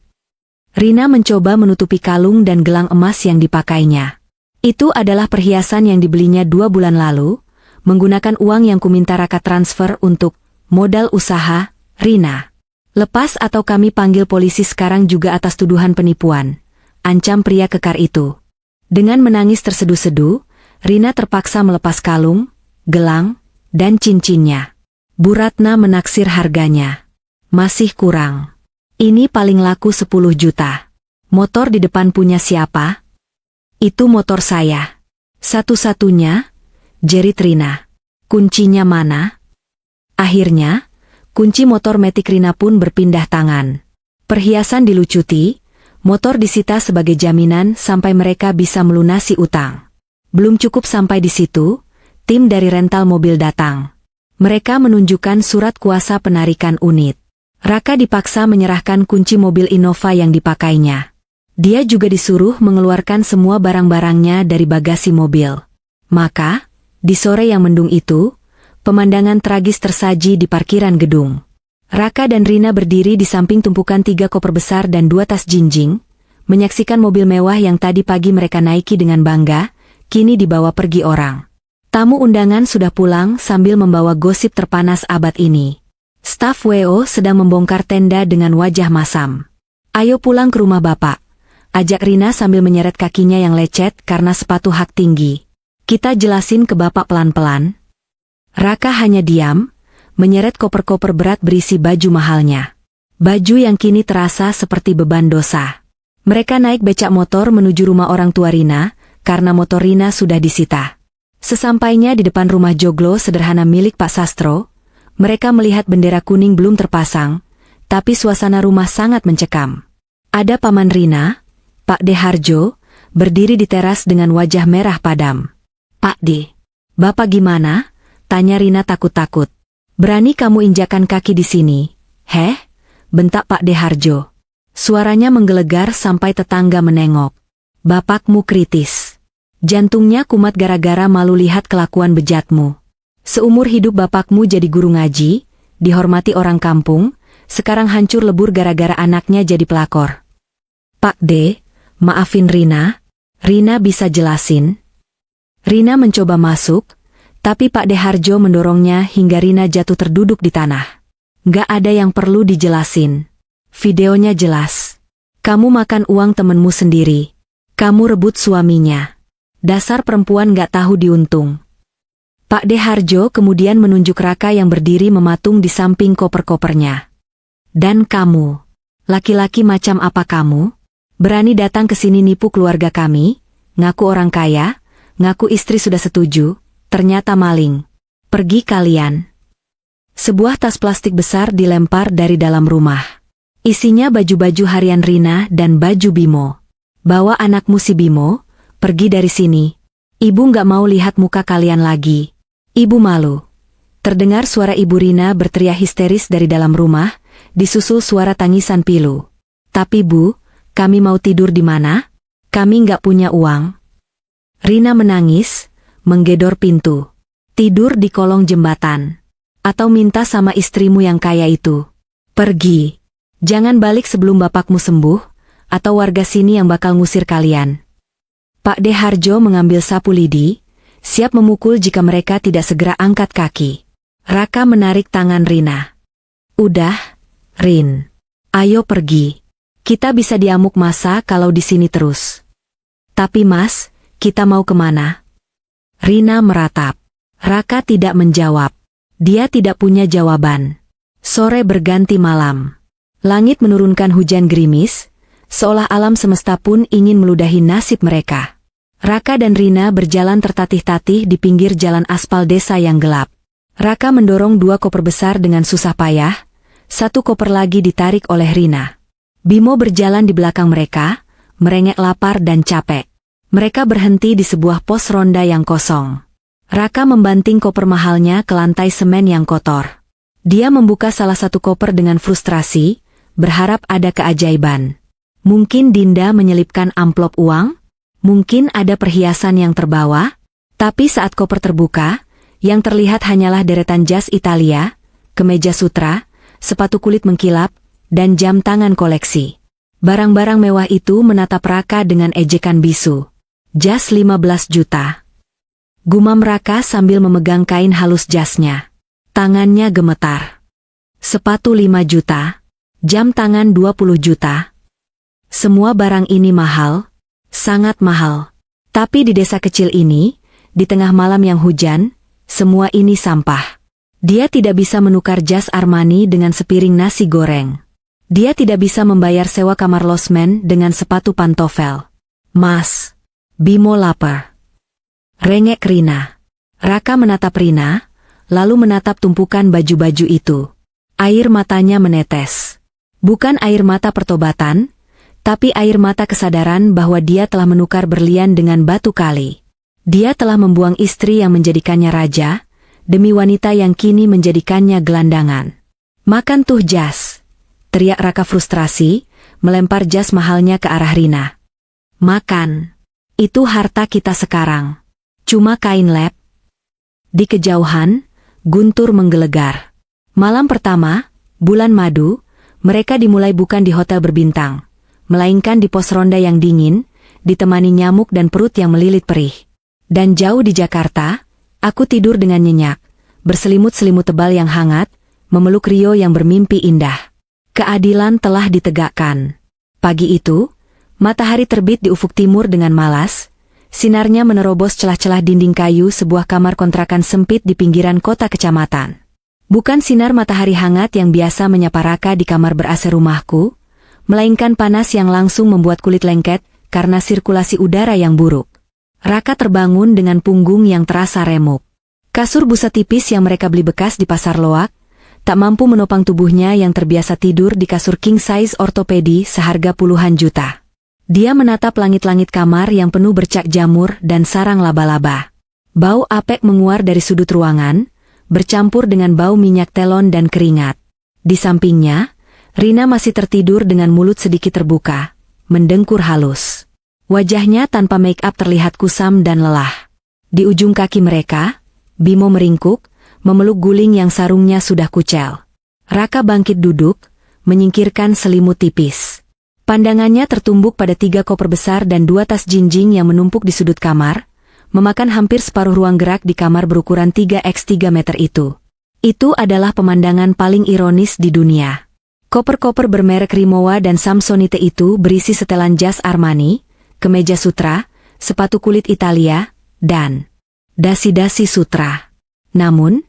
Rina mencoba menutupi kalung dan gelang emas yang dipakainya. Itu adalah perhiasan yang dibelinya 2 bulan lalu, menggunakan uang yang kuminta Raka transfer untuk modal usaha, Rina. Lepas atau kami panggil polisi sekarang juga atas tuduhan penipuan, ancam pria kekar itu. Dengan menangis terseduh-seduh, Rina terpaksa melepas kalung, gelang, dan cincinnya. Bu Ratna menaksir harganya. Masih kurang. Ini paling laku 10 juta. Motor di depan punya siapa? Itu motor saya. Satu-satunya, jerit Rina. Kuncinya mana? Akhirnya, kunci motor metik Rina pun berpindah tangan. Perhiasan dilucuti, motor disita sebagai jaminan sampai mereka bisa melunasi utang. Belum cukup sampai di situ, tim dari rental mobil datang. Mereka menunjukkan surat kuasa penarikan unit. Raka dipaksa menyerahkan kunci mobil Innova yang dipakainya. Dia juga disuruh mengeluarkan semua barang-barangnya dari bagasi mobil. Maka, di sore yang mendung itu, pemandangan tragis tersaji di parkiran gedung. Raka dan Rina berdiri di samping tumpukan 3 koper besar dan 2 tas jinjing, menyaksikan mobil mewah yang tadi pagi mereka naiki dengan bangga, kini dibawa pergi orang. Tamu undangan sudah pulang sambil membawa gosip terpanas abad ini. Staf WO sedang membongkar tenda dengan wajah masam. Ayo pulang ke rumah Bapak, ajak Rina sambil menyeret kakinya yang lecet karena sepatu hak tinggi. Kita jelasin ke Bapak pelan-pelan. Raka hanya diam, menyeret koper-koper berat berisi baju mahalnya. Baju yang kini terasa seperti beban dosa. Mereka naik becak motor menuju rumah orang tua Rina, karena motor Rina sudah disita. Sesampainya di depan rumah joglo sederhana milik Pak Sastro, mereka melihat bendera kuning belum terpasang, tapi suasana rumah sangat mencekam. Ada Paman Rina, Pak De Harjo, berdiri di teras dengan wajah merah padam. Pak De, Bapak gimana? Tanya Rina takut-takut. Berani kamu injakan kaki di sini? Heh? Bentak Pak De Harjo. Suaranya menggelegar sampai tetangga menengok. Bapakmu kritis. Jantungnya kumat gara-gara malu lihat kelakuan bejatmu. Seumur hidup bapakmu jadi guru ngaji, dihormati orang kampung, sekarang hancur lebur gara-gara anaknya jadi pelakor. Pak De, maafin Rina. Rina bisa jelasin? Rina mencoba masuk, tapi Pak De Harjo mendorongnya hingga Rina jatuh terduduk di tanah. Gak ada yang perlu dijelasin. Videonya jelas. Kamu makan uang temenmu sendiri. Kamu rebut suaminya. Dasar perempuan gak tahu diuntung. Pak De Harjo kemudian menunjuk Raka yang berdiri mematung di samping koper-kopernya. Dan kamu, laki-laki macam apa kamu? Berani datang ke sini nipu keluarga kami, ngaku orang kaya, ngaku istri sudah setuju, ternyata maling. Pergi kalian. Sebuah tas plastik besar dilempar dari dalam rumah. Isinya baju-baju harian Rina dan baju Bimo. Bawa anakmu si Bimo, pergi dari sini. Ibu nggak mau lihat muka kalian lagi. Ibu malu. Terdengar suara Ibu Rina berteriak histeris dari dalam rumah, disusul suara tangisan pilu. Tapi Bu, kami mau tidur di mana? Kami nggak punya uang. Rina menangis, menggedor pintu. Tidur di kolong jembatan. Atau minta sama istrimu yang kaya itu. Pergi. Jangan balik sebelum bapakmu sembuh, atau warga sini yang bakal ngusir kalian. Pak De Harjo mengambil sapu lidi, siap memukul jika mereka tidak segera angkat kaki. Raka menarik tangan Rina. Udah, Rin. Ayo pergi. Kita bisa diamuk masa kalau di sini terus. Tapi Mas, kita mau kemana? Rina meratap. Raka tidak menjawab. Dia tidak punya jawaban. Sore berganti malam. Langit menurunkan hujan gerimis, seolah alam semesta pun ingin meludahi nasib mereka. Raka dan Rina berjalan tertatih-tatih di pinggir jalan aspal desa yang gelap. Raka mendorong 2 koper besar dengan susah payah, 1 koper lagi ditarik oleh Rina. Bimo berjalan di belakang mereka, merengek lapar dan capek. Mereka berhenti di sebuah pos ronda yang kosong. Raka membanting koper mahalnya ke lantai semen yang kotor. Dia membuka salah satu koper dengan frustrasi, berharap ada keajaiban. Mungkin Dinda menyelipkan amplop uang? Mungkin ada perhiasan yang terbawa? Tapi saat koper terbuka, yang terlihat hanyalah deretan jas Italia, kemeja sutra, sepatu kulit mengkilap, dan jam tangan koleksi. Barang-barang mewah itu menatap Raka dengan ejekan bisu. Jas 15 juta. Gumam Raka sambil memegang kain halus jasnya. Tangannya gemetar. Sepatu 5 juta. Jam tangan 20 juta. Semua barang ini mahal, sangat mahal. Tapi di desa kecil ini, di tengah malam yang hujan, semua ini sampah. Dia tidak bisa menukar jas Armani dengan sepiring nasi goreng. Dia tidak bisa membayar sewa kamar losmen dengan sepatu pantofel. Mas, Bimo lapar. Rengek Rina. Raka menatap Rina, lalu menatap tumpukan baju-baju itu. Air matanya menetes. Bukan air mata pertobatan, tapi air mata kesadaran bahwa dia telah menukar berlian dengan batu kali. Dia telah membuang istri yang menjadikannya raja, demi wanita yang kini menjadikannya gelandangan. Makan tuh jas, teriak Raka frustrasi, melempar jas mahalnya ke arah Rina. Makan, itu harta kita sekarang. Cuma kain lep. Di kejauhan, guntur menggelegar. Malam pertama, bulan madu, mereka dimulai bukan di hotel berbintang, melainkan di pos ronda yang dingin, ditemani nyamuk dan perut yang melilit perih. Dan jauh di Jakarta, aku tidur dengan nyenyak, berselimut selimut tebal yang hangat, memeluk Rio yang bermimpi indah. Keadilan telah ditegakkan. Pagi itu, matahari terbit di ufuk timur dengan malas, sinarnya menerobos celah-celah dinding kayu sebuah kamar kontrakan sempit di pinggiran kota kecamatan. Bukan sinar matahari hangat yang biasa menyapa Raka di kamar ber-AC rumahku, melainkan panas yang langsung membuat kulit lengket karena sirkulasi udara yang buruk. Raka terbangun dengan punggung yang terasa remuk. Kasur busa tipis yang mereka beli bekas di pasar loak, tak mampu menopang tubuhnya yang terbiasa tidur di kasur king size ortopedi seharga puluhan juta. Dia menatap langit-langit kamar yang penuh bercak jamur dan sarang laba-laba. Bau apek menguar dari sudut ruangan, bercampur dengan bau minyak telon dan keringat. Di sampingnya, Rina masih tertidur dengan mulut sedikit terbuka, mendengkur halus. Wajahnya tanpa make up terlihat kusam dan lelah. Di ujung kaki mereka, Bimo meringkuk, memeluk guling yang sarungnya sudah kucel. Raka bangkit duduk, menyingkirkan selimut tipis. Pandangannya tertumbuk pada 3 koper besar dan 2 tas jinjing yang menumpuk di sudut kamar, memakan hampir separuh ruang gerak di kamar berukuran 3x3 meter itu. Itu adalah pemandangan paling ironis di dunia. Koper-koper bermerek Rimowa dan Samsonite itu berisi setelan jas Armani, kemeja sutra, sepatu kulit Italia, dan dasi-dasi sutra. Namun,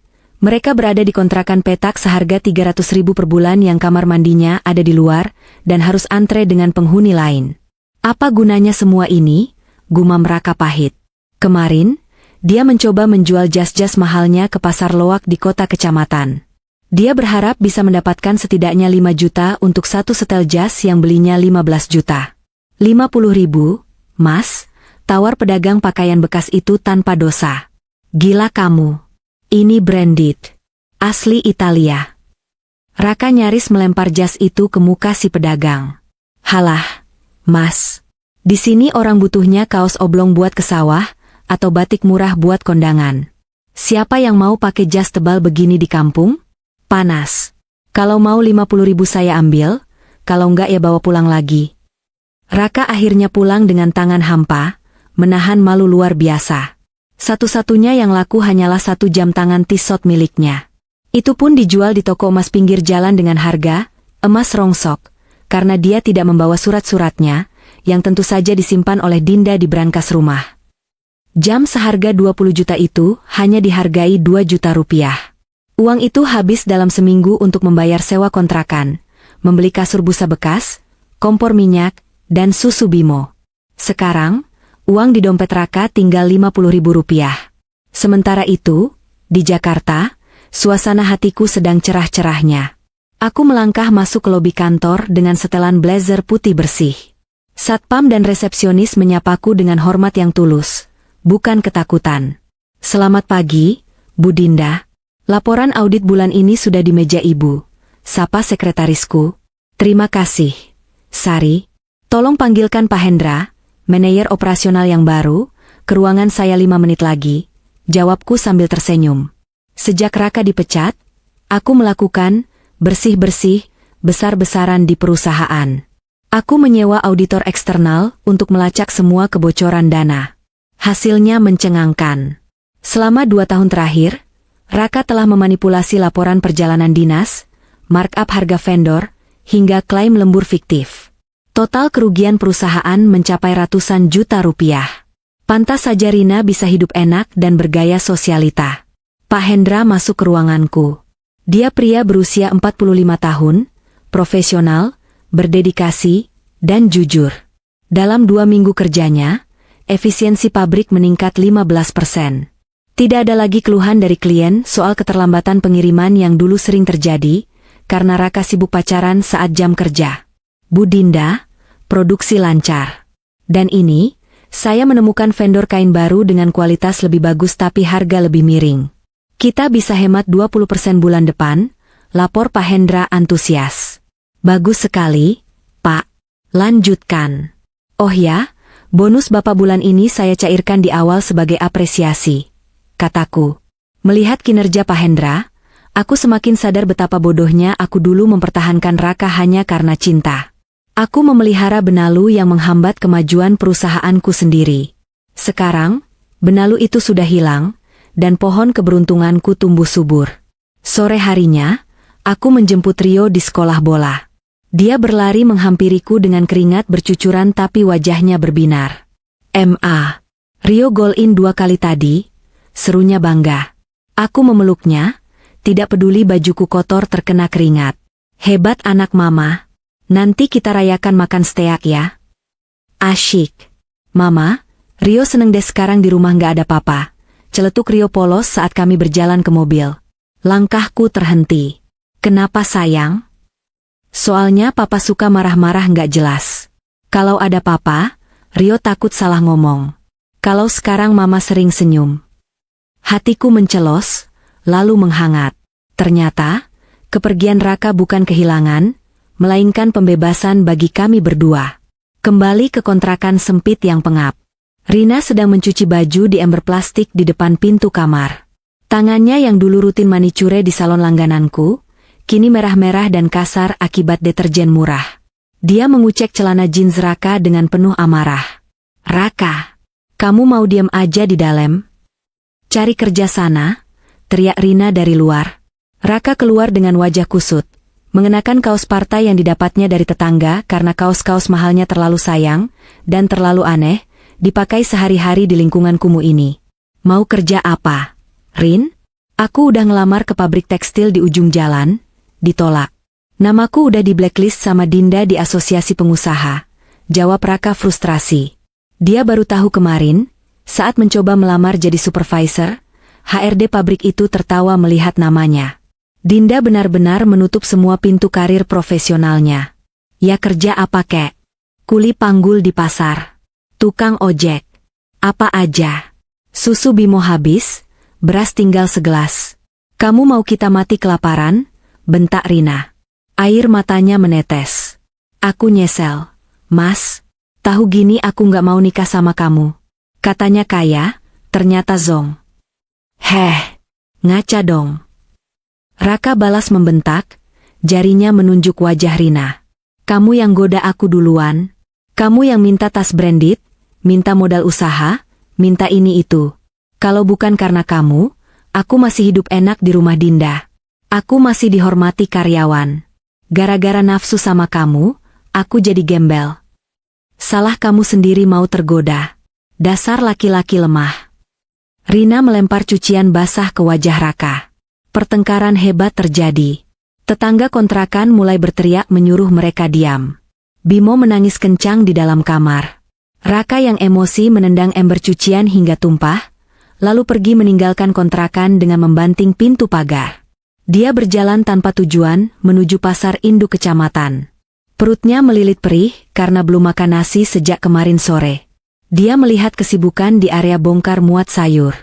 mereka berada di kontrakan petak seharga 300.000 per bulan yang kamar mandinya ada di luar dan harus antre dengan penghuni lain. Apa gunanya semua ini? Gumam Raka pahit. Kemarin, Dia mencoba menjual jas-jas mahalnya ke pasar loak di kota kecamatan. Dia berharap bisa mendapatkan setidaknya 5 juta untuk satu setel jas yang belinya 15 juta. 50.000, Mas, tawar pedagang pakaian bekas itu tanpa dosa. Gila kamu. Ini branded. Asli Italia. Raka nyaris melempar jas itu ke muka si pedagang. Halah, Mas. Di sini orang butuhnya kaos oblong buat ke sawah, atau batik murah buat kondangan. Siapa yang mau pakai jas tebal begini di kampung? Panas. Kalau mau 50.000 saya ambil, kalau enggak ya bawa pulang lagi. Raka akhirnya pulang dengan tangan hampa, menahan malu luar biasa. Satu-satunya yang laku hanyalah 1 jam tangan Tissot miliknya. Itu pun dijual di toko emas pinggir jalan dengan harga emas rongsok, karena dia tidak membawa surat-suratnya, yang tentu saja disimpan oleh Dinda di brankas rumah. Jam seharga 20 juta itu hanya dihargai 2 juta rupiah. Uang itu habis dalam seminggu untuk membayar sewa kontrakan, membeli kasur busa bekas, kompor minyak, dan susu Bimo. Sekarang, uang di dompet Raka tinggal 50.000 rupiah. Sementara itu, di Jakarta, suasana hatiku sedang cerah-cerahnya. Aku melangkah masuk ke lobi kantor dengan setelan blazer putih bersih. Satpam dan resepsionis menyapaku dengan hormat yang tulus, bukan ketakutan. Selamat pagi, Bu Dinda. Laporan audit bulan ini sudah di meja Ibu, sapa sekretarisku. Terima kasih. Sari, tolong panggilkan Pak Hendra, manajer operasional yang baru, ke ruangan saya 5 menit lagi, jawabku sambil tersenyum. Sejak Raka dipecat, aku melakukan bersih-bersih, besar-besaran di perusahaan. Aku menyewa auditor eksternal untuk melacak semua kebocoran dana. Hasilnya mencengangkan. Selama 2 tahun terakhir, Raka telah memanipulasi laporan perjalanan dinas, markup harga vendor, hingga klaim lembur fiktif. Total kerugian perusahaan mencapai ratusan juta rupiah. Pantas saja Rina bisa hidup enak dan bergaya sosialita. Pak Hendra masuk ke ruanganku. Dia pria berusia 45 tahun, profesional, berdedikasi, dan jujur. Dalam 2 minggu kerjanya, efisiensi pabrik meningkat 15%. Tidak ada lagi keluhan dari klien soal keterlambatan pengiriman yang dulu sering terjadi, karena Raka sibuk pacaran saat jam kerja. Bu Dinda, produksi lancar. Dan ini, saya menemukan vendor kain baru dengan kualitas lebih bagus tapi harga lebih miring. Kita bisa hemat 20% bulan depan, lapor Pak Hendra antusias. Bagus sekali, Pak. Lanjutkan. Oh ya, bonus Bapak bulan ini saya cairkan di awal sebagai apresiasi, kataku. Melihat kinerja Pak Hendra, aku semakin sadar betapa bodohnya aku dulu mempertahankan Raka hanya karena cinta. Aku memelihara benalu yang menghambat kemajuan perusahaanku sendiri. Sekarang, benalu itu sudah hilang, dan pohon keberuntunganku tumbuh subur. Sore harinya, aku menjemput Rio di sekolah bola. Dia berlari menghampiriku dengan keringat bercucuran tapi wajahnya berbinar. "Ma, Rio gol in 2 kali tadi," serunya bangga. Aku memeluknya, tidak peduli bajuku kotor terkena keringat. "Hebat anak Mama. Nanti kita rayakan makan steak ya." "Asyik. Mama, Rio seneng deh sekarang di rumah nggak ada papa," celetuk Rio polos saat kami berjalan ke mobil. Langkahku terhenti. "Kenapa sayang?" "Soalnya papa suka marah-marah nggak jelas. Kalau ada papa, Rio takut salah ngomong. Kalau sekarang Mama sering senyum." Hatiku mencelos, lalu menghangat. Ternyata, kepergian Raka bukan kehilangan, melainkan pembebasan bagi kami berdua. Kembali ke kontrakan sempit yang pengap. Rina sedang mencuci baju di ember plastik di depan pintu kamar. Tangannya yang dulu rutin manicure di salon langgananku, kini merah-merah dan kasar akibat deterjen murah. Dia mengucek celana jeans Raka dengan penuh amarah. "Raka, kamu mau diam aja di dalam? Cari kerja sana," teriak Rina dari luar. Raka keluar dengan wajah kusut, mengenakan kaos partai yang didapatnya dari tetangga karena kaos-kaos mahalnya terlalu sayang, dan terlalu aneh, dipakai sehari-hari di lingkungan kumuh ini. "Mau kerja apa, Rin?" "Aku udah ngelamar ke pabrik tekstil di ujung jalan." "Ditolak." "Namaku udah di blacklist sama Dinda di asosiasi pengusaha," jawab Raka frustrasi. Dia baru tahu kemarin, Saat mencoba melamar jadi supervisor, HRD pabrik itu tertawa melihat namanya. Dinda benar-benar menutup semua pintu karir profesionalnya. Ya kerja apa kek? Kuli panggul di pasar. Tukang ojek. Apa aja. Susu Bimo habis, beras tinggal segelas. Kamu mau kita mati kelaparan? Bentak Rina. Air matanya menetes. Aku nyesel. Mas, tahu gini aku nggak mau nikah sama kamu. Katanya kaya, ternyata zong. Heh, ngaca dong. Raka balas membentak, jarinya menunjuk wajah Rina. Kamu yang goda aku duluan. Kamu yang minta tas branded, minta modal usaha, minta ini itu. Kalau bukan karena kamu, aku masih hidup enak di rumah Dinda. Aku masih dihormati karyawan. Gara-gara nafsu sama kamu, aku jadi gembel. Salah kamu sendiri mau tergoda. Dasar laki-laki lemah. Rina melempar cucian basah ke wajah Raka. Pertengkaran hebat terjadi. Tetangga kontrakan mulai berteriak menyuruh mereka diam. Bimo menangis kencang di dalam kamar. Raka yang emosi menendang ember cucian hingga tumpah, lalu pergi meninggalkan kontrakan dengan membanting pintu pagar. Dia berjalan tanpa tujuan menuju pasar induk kecamatan. Perutnya melilit perih karena belum makan nasi sejak kemarin sore. Dia melihat kesibukan di area bongkar muat sayur.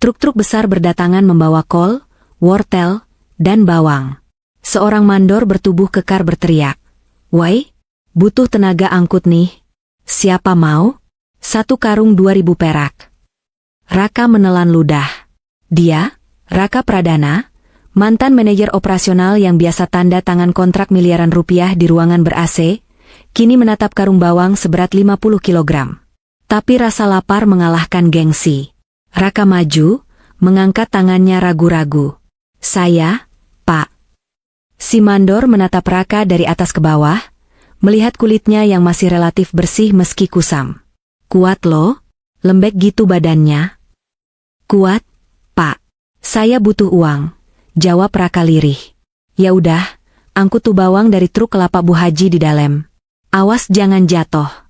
Truk-truk besar berdatangan membawa kol, wortel, dan bawang. Seorang mandor bertubuh kekar berteriak. Woi, butuh tenaga angkut nih. Siapa mau? 1 karung 2.000 perak. Raka menelan ludah. Dia, Raka Pradana, mantan manajer operasional yang biasa tanda tangan kontrak miliaran rupiah di ruangan ber-AC, kini menatap karung bawang seberat 50 kilogram. Tapi rasa lapar mengalahkan gengsi. Raka maju, mengangkat tangannya ragu-ragu. Saya, Pak. Si mandor menatap Raka dari atas ke bawah, melihat kulitnya yang masih relatif bersih meski kusam. Kuat lo? Lembek gitu badannya. Kuat, Pak. Saya butuh uang. Jawab Raka lirih. Ya udah, angkut tuh bawang dari truk kelapa Bu Haji di dalam. Awas jangan jatuh.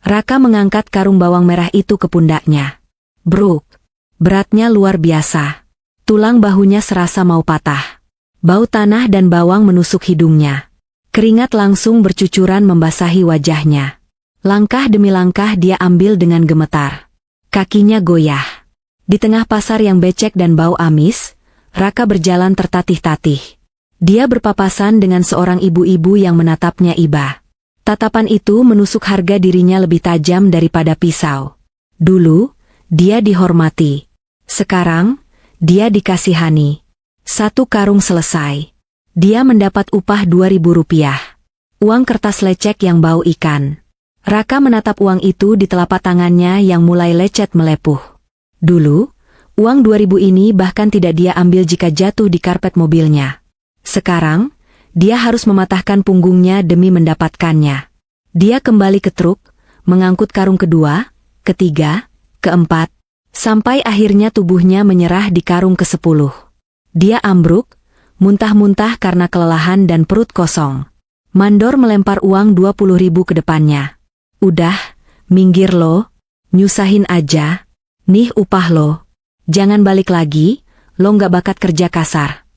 Raka mengangkat karung bawang merah itu ke pundaknya. Bruk. Beratnya luar biasa. Tulang bahunya serasa mau patah. Bau tanah dan bawang menusuk hidungnya. Keringat langsung bercucuran membasahi wajahnya. Langkah demi langkah dia ambil dengan gemetar. Kakinya goyah. Di tengah pasar yang becek dan bau amis, Raka berjalan tertatih-tatih. Dia berpapasan dengan seorang ibu-ibu yang menatapnya iba. Tatapan itu menusuk harga dirinya lebih tajam daripada pisau. Dulu, dia dihormati. Sekarang, dia dikasihani. 1 karung selesai. Dia mendapat upah 2.000 rupiah. Uang kertas lecek yang bau ikan. Raka menatap uang itu di telapak tangannya yang mulai lecet melepuh. Dulu, uang 2.000 ini bahkan tidak dia ambil jika jatuh di karpet mobilnya. Sekarang, dia harus mematahkan punggungnya demi mendapatkannya. Dia kembali ke truk, mengangkut karung kedua, ketiga, keempat, sampai akhirnya tubuhnya menyerah di karung ke-10. Dia ambruk, muntah-muntah karena kelelahan dan perut kosong. Mandor melempar uang 20.000 ke depannya. Udah, minggir lo, nyusahin aja, nih upah lo. Jangan balik lagi, lo nggak bakat kerja kasar.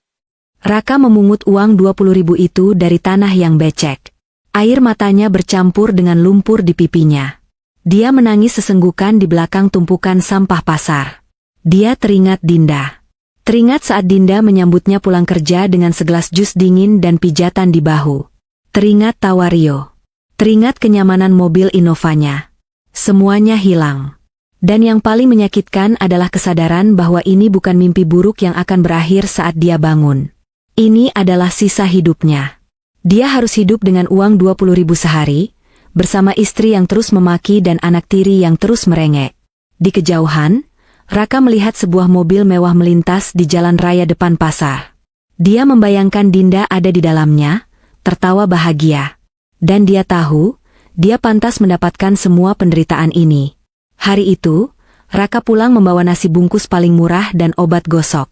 Raka memungut uang 20.000 itu dari tanah yang becek. Air matanya bercampur dengan lumpur di pipinya. Dia menangis sesenggukan di belakang tumpukan sampah pasar. Dia teringat Dinda. Teringat saat Dinda menyambutnya pulang kerja dengan segelas jus dingin dan pijatan di bahu. Teringat tawa Rio. Teringat kenyamanan mobil Innovanya. Semuanya hilang. Dan yang paling menyakitkan adalah kesadaran bahwa ini bukan mimpi buruk yang akan berakhir saat dia bangun. Ini adalah sisa hidupnya. Dia harus hidup dengan uang 20.000 sehari, bersama istri yang terus memaki dan anak tiri yang terus merengek. Di kejauhan, Raka melihat sebuah mobil mewah melintas di jalan raya depan pasar. Dia membayangkan Dinda ada di dalamnya, tertawa bahagia. Dan dia tahu, dia pantas mendapatkan semua penderitaan ini. Hari itu, Raka pulang membawa nasi bungkus paling murah dan obat gosok.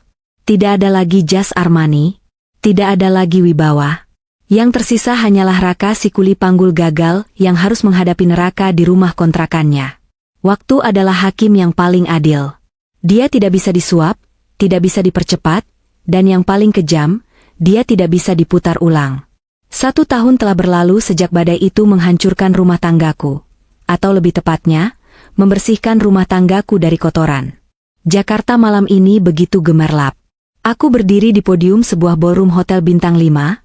Tidak ada lagi jas Armani, tidak ada lagi wibawa. Yang tersisa hanyalah Raka si kuli panggul gagal yang harus menghadapi neraka di rumah kontrakannya. Waktu adalah hakim yang paling adil. Dia tidak bisa disuap, tidak bisa dipercepat, dan yang paling kejam, dia tidak bisa diputar ulang. 1 tahun telah berlalu sejak badai itu menghancurkan rumah tanggaku. Atau lebih tepatnya, membersihkan rumah tanggaku dari kotoran. Jakarta malam ini begitu gemerlap. Aku berdiri di podium sebuah ballroom hotel bintang 5,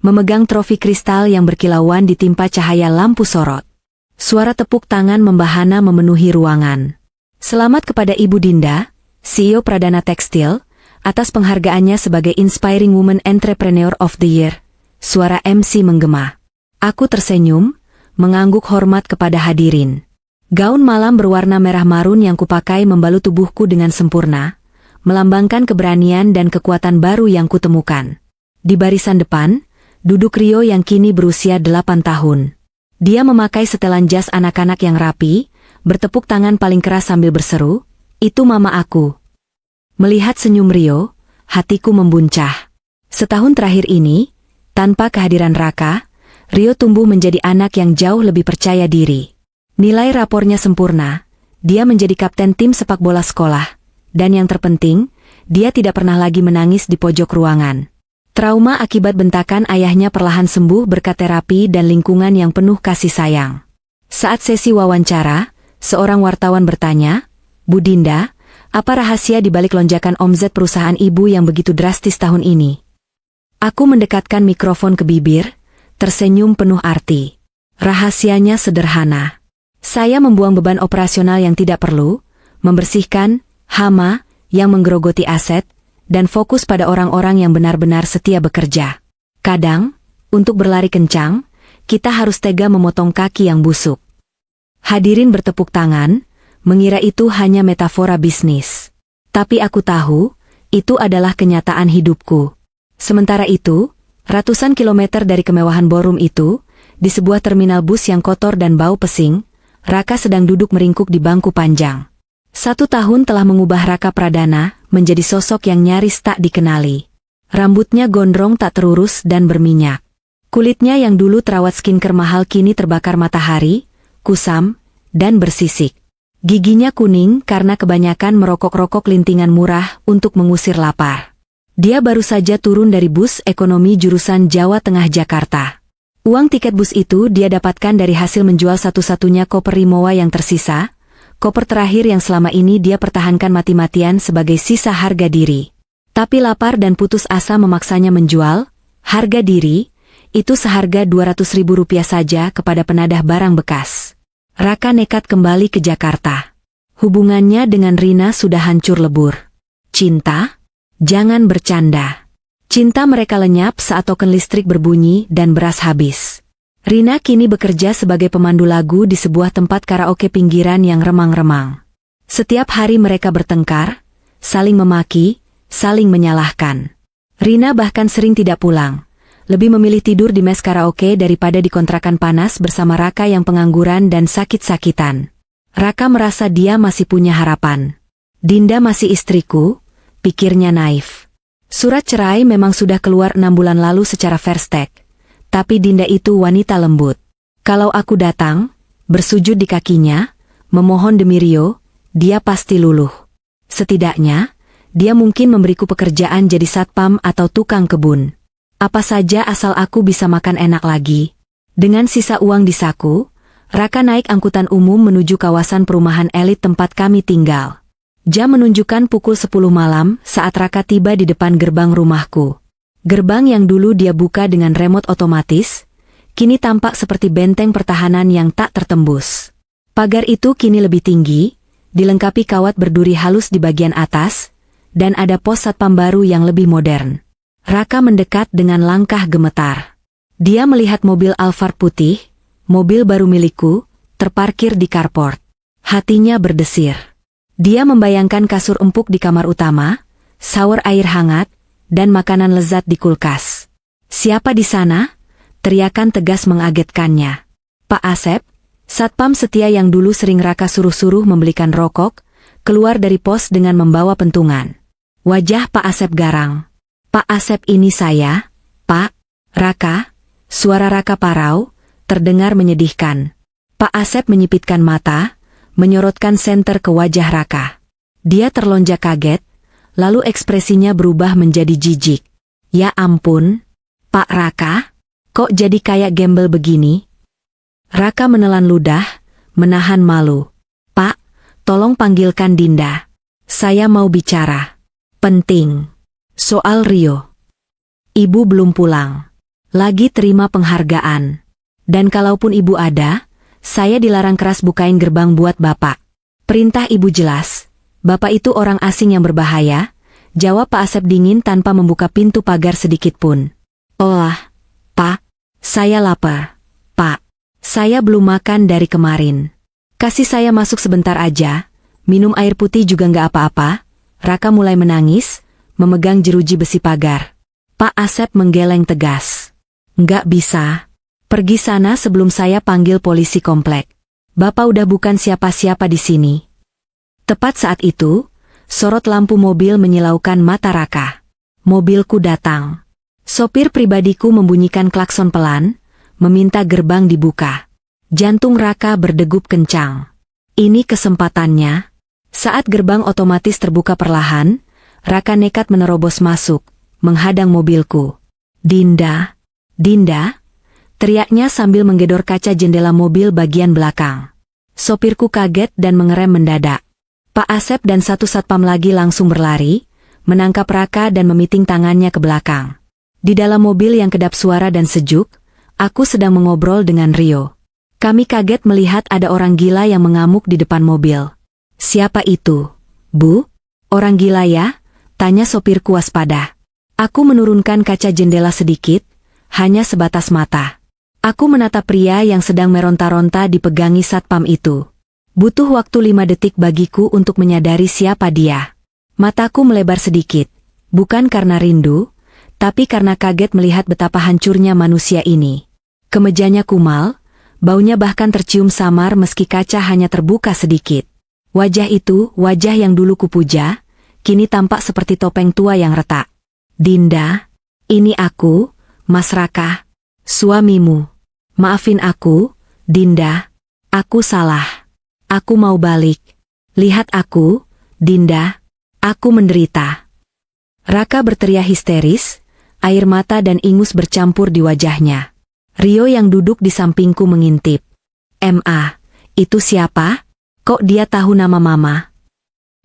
memegang trofi kristal yang berkilauan ditimpa cahaya lampu sorot. Suara tepuk tangan membahana memenuhi ruangan. Selamat kepada Ibu Dinda, CEO Pradana Tekstil, atas penghargaannya sebagai Inspiring Woman Entrepreneur of the Year. Suara MC menggema. Aku tersenyum, mengangguk hormat kepada hadirin. Gaun malam berwarna merah marun yang kupakai membalut tubuhku dengan sempurna, melambangkan keberanian dan kekuatan baru yang kutemukan. Di barisan depan, duduk Rio yang kini berusia 8 tahun. Dia memakai setelan jas anak-anak yang rapi, bertepuk tangan paling keras sambil berseru, "Itu mama aku." Melihat senyum Rio, hatiku membuncah. Setahun terakhir ini, tanpa kehadiran Raka, Rio tumbuh menjadi anak yang jauh lebih percaya diri. Nilai rapornya sempurna, dia menjadi kapten tim sepak bola sekolah, dan yang terpenting, dia tidak pernah lagi menangis di pojok ruangan. Trauma akibat bentakan ayahnya perlahan sembuh berkat terapi dan lingkungan yang penuh kasih sayang. Saat sesi wawancara, seorang wartawan bertanya, "Bu Dinda, apa rahasia di balik lonjakan omzet perusahaan ibu yang begitu drastis tahun ini?" Aku mendekatkan mikrofon ke bibir, tersenyum penuh arti. Rahasianya sederhana. Saya membuang beban operasional yang tidak perlu, membersihkan hama yang menggerogoti aset, dan fokus pada orang-orang yang benar-benar setia bekerja. Kadang, untuk berlari kencang, kita harus tega memotong kaki yang busuk. Hadirin bertepuk tangan, mengira itu hanya metafora bisnis. Tapi aku tahu, itu adalah kenyataan hidupku. Sementara itu, ratusan kilometer dari kemewahan ballroom itu, di sebuah terminal bus yang kotor dan bau pesing, Raka sedang duduk meringkuk di bangku panjang. 1 tahun telah mengubah Raka Pradana menjadi sosok yang nyaris tak dikenali. Rambutnya gondrong tak terurus dan berminyak. Kulitnya yang dulu terawat skincare mahal kini terbakar matahari, kusam, dan bersisik. Giginya kuning karena kebanyakan merokok-rokok lintingan murah untuk mengusir lapar. Dia baru saja turun dari bus ekonomi jurusan Jawa Tengah Jakarta. Uang tiket bus itu dia dapatkan dari hasil menjual satu-satunya koper Rimowa yang tersisa, koper terakhir yang selama ini dia pertahankan mati-matian sebagai sisa harga diri. Tapi lapar dan putus asa memaksanya menjual harga diri, itu seharga Rp200.000 saja kepada penadah barang bekas. Raka nekat kembali ke Jakarta. Hubungannya dengan Rina sudah hancur lebur. Cinta? Jangan bercanda. Cinta mereka lenyap saat token listrik berbunyi dan beras habis. Rina kini bekerja sebagai pemandu lagu di sebuah tempat karaoke pinggiran yang remang-remang. Setiap hari mereka bertengkar, saling memaki, saling menyalahkan. Rina bahkan sering tidak pulang, lebih memilih tidur di mes karaoke daripada di kontrakan panas bersama Raka yang pengangguran dan sakit-sakitan. Raka merasa dia masih punya harapan. Dinda masih istriku, pikirnya naif. Surat cerai memang sudah keluar 6 bulan lalu secara verstek. Tapi Dinda itu wanita lembut. Kalau aku datang, bersujud di kakinya, memohon demi Rio, dia pasti luluh. Setidaknya, dia mungkin memberiku pekerjaan jadi satpam atau tukang kebun. Apa saja asal aku bisa makan enak lagi. Dengan sisa uang di saku, Raka naik angkutan umum menuju kawasan perumahan elit tempat kami tinggal. Jam menunjukkan pukul 10 malam saat Raka tiba di depan gerbang rumahku. Gerbang yang dulu dia buka dengan remote otomatis, kini tampak seperti benteng pertahanan yang tak tertembus. Pagar itu kini lebih tinggi, dilengkapi kawat berduri halus di bagian atas, dan ada pos satpam baru yang lebih modern. Raka mendekat dengan langkah gemetar. Dia melihat mobil Alphard putih, mobil baru milikku, terparkir di carport. Hatinya berdesir. Dia membayangkan kasur empuk di kamar utama, shower air hangat, dan makanan lezat di kulkas. "Siapa di sana?" Teriakan tegas mengagetkannya. "Pak Asep," satpam setia yang dulu sering Raka suruh-suruh membelikan rokok, keluar dari pos dengan membawa pentungan. Wajah Pak Asep garang. "Pak Asep, ini saya, Pak." "Raka?" Suara Raka parau, terdengar menyedihkan. Pak Asep menyipitkan mata, menyorotkan senter ke wajah Raka. Dia terlonjak kaget, lalu ekspresinya berubah menjadi jijik. Ya ampun, Pak Raka, kok jadi kayak gembel begini? Raka menelan ludah, menahan malu. Pak, tolong panggilkan Dinda. Saya mau bicara. Penting. Soal Rio. Ibu belum pulang. Lagi terima penghargaan. Dan kalaupun ibu ada, saya dilarang keras bukain gerbang buat bapak. Perintah ibu jelas. Bapak itu orang asing yang berbahaya, jawab Pak Asep dingin tanpa membuka pintu pagar sedikit pun. Oh, Pak, saya lapar. Pak, saya belum makan dari kemarin. Kasih saya masuk sebentar aja, minum air putih juga nggak apa-apa. Raka mulai menangis, memegang jeruji besi pagar. Pak Asep menggeleng tegas. Nggak bisa. Pergi sana sebelum saya panggil polisi komplek. Bapak udah bukan siapa-siapa di sini. Tepat saat itu, sorot lampu mobil menyilaukan mata Raka. Mobilku datang. Sopir pribadiku membunyikan klakson pelan, meminta gerbang dibuka. Jantung Raka berdegup kencang. Ini kesempatannya. Saat gerbang otomatis terbuka perlahan, Raka nekat menerobos masuk, menghadang mobilku. Dinda, Dinda, teriaknya sambil menggedor kaca jendela mobil bagian belakang. Sopirku kaget dan mengerem mendadak. Pak Asep dan satu satpam lagi langsung berlari, menangkap Raka dan memiting tangannya ke belakang. Di dalam mobil yang kedap suara dan sejuk, aku sedang mengobrol dengan Rio. Kami kaget melihat ada orang gila yang mengamuk di depan mobil. Siapa itu? Bu? Orang gila ya? Tanya sopirku waspada. Aku menurunkan kaca jendela sedikit, hanya sebatas mata. Aku menatap pria yang sedang meronta-ronta dipegangi satpam itu. Butuh waktu 5 detik bagiku untuk menyadari siapa dia. Mataku melebar sedikit, bukan karena rindu, tapi karena kaget melihat betapa hancurnya manusia ini. Kemejanya kumal, baunya bahkan tercium samar meski kaca hanya terbuka sedikit. Wajah itu, wajah yang dulu kupuja, kini tampak seperti topeng tua yang retak. Dinda, ini aku, Mas Raka, suamimu. Maafin aku, Dinda, aku salah. Aku mau balik. Lihat aku, Dinda, aku menderita. Raka berteriak histeris, air mata dan ingus bercampur di wajahnya. Rio yang duduk di sampingku mengintip. Ma, itu siapa? Kok dia tahu nama Mama?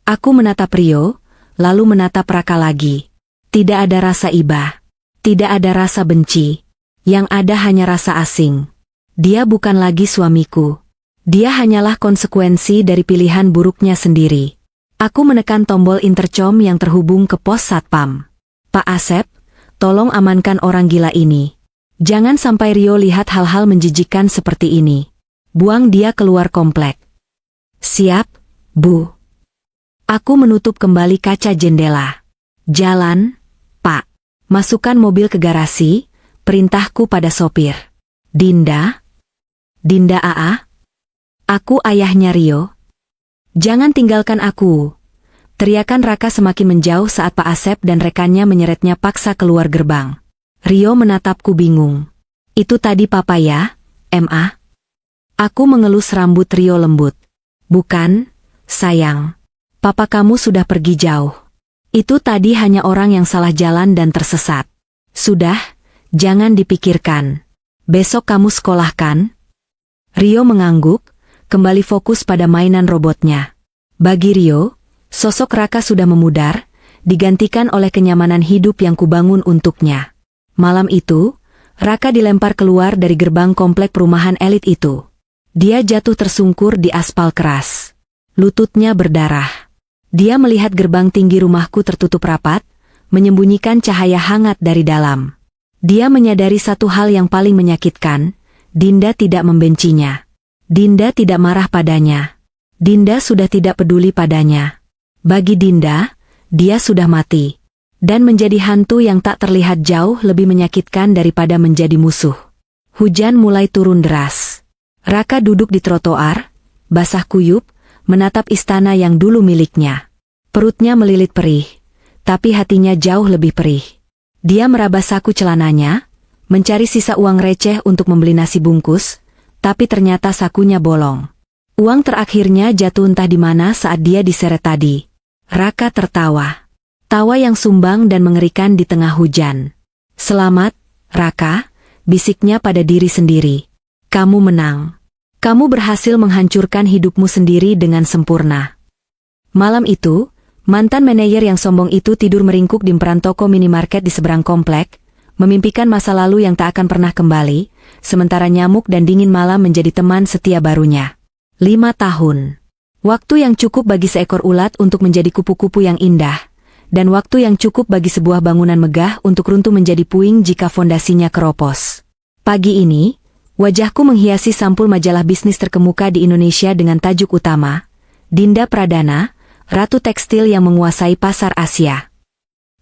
Aku menatap Rio, lalu menatap Raka lagi. Tidak ada rasa iba. Tidak ada rasa benci. Yang ada hanya rasa asing. Dia bukan lagi suamiku. Dia hanyalah konsekuensi dari pilihan buruknya sendiri. Aku menekan tombol intercom yang terhubung ke pos satpam. Pak Asep, tolong amankan orang gila ini. Jangan sampai Rio lihat hal-hal menjijikkan seperti ini. Buang dia keluar komplek. Siap, Bu. Aku menutup kembali kaca jendela. Jalan, Pak. Masukkan mobil ke garasi, perintahku pada sopir. Dinda? Dinda AA? Aku ayahnya Rio. Jangan tinggalkan aku. Teriakan Raka semakin menjauh saat Pak Asep dan rekannya menyeretnya paksa keluar gerbang. Rio menatapku bingung. Itu tadi papa ya, Ma? Aku mengelus rambut Rio lembut. Bukan, sayang. Papa kamu sudah pergi jauh. Itu tadi hanya orang yang salah jalan dan tersesat. Sudah, jangan dipikirkan. Besok kamu sekolah kan? Rio mengangguk, kembali fokus pada mainan robotnya. Bagi Rio, sosok Raka sudah memudar, digantikan oleh kenyamanan hidup yang kubangun untuknya. Malam itu, Raka dilempar keluar dari gerbang komplek perumahan elit itu. Dia jatuh tersungkur di aspal keras. Lututnya berdarah. Dia melihat gerbang tinggi rumahku tertutup rapat, menyembunyikan cahaya hangat dari dalam. Dia menyadari satu hal yang paling menyakitkan, Dinda tidak membencinya. Dinda tidak marah padanya. Dinda sudah tidak peduli padanya. Bagi Dinda, dia sudah mati. Dan menjadi hantu yang tak terlihat jauh lebih menyakitkan daripada menjadi musuh. Hujan mulai turun deras. Raka duduk di trotoar, basah kuyup, menatap istana yang dulu miliknya. Perutnya melilit perih, tapi hatinya jauh lebih perih. Dia meraba saku celananya, mencari sisa uang receh untuk membeli nasi bungkus, tapi ternyata sakunya bolong. Uang terakhirnya jatuh entah di mana saat dia diseret tadi. Raka tertawa. Tawa yang sumbang dan mengerikan di tengah hujan. Selamat, Raka, bisiknya pada diri sendiri. Kamu menang. Kamu berhasil menghancurkan hidupmu sendiri dengan sempurna. Malam itu, mantan manajer yang sombong itu tidur meringkuk di emperan toko minimarket di seberang komplek, memimpikan masa lalu yang tak akan pernah kembali, sementara nyamuk dan dingin malam menjadi teman setia barunya. 5 tahun. Waktu yang cukup bagi seekor ulat untuk menjadi kupu-kupu yang indah, dan waktu yang cukup bagi sebuah bangunan megah untuk runtuh menjadi puing jika fondasinya keropos. Pagi ini, wajahku menghiasi sampul majalah bisnis terkemuka di Indonesia dengan tajuk utama, Dinda Pradana, Ratu Tekstil yang menguasai pasar Asia.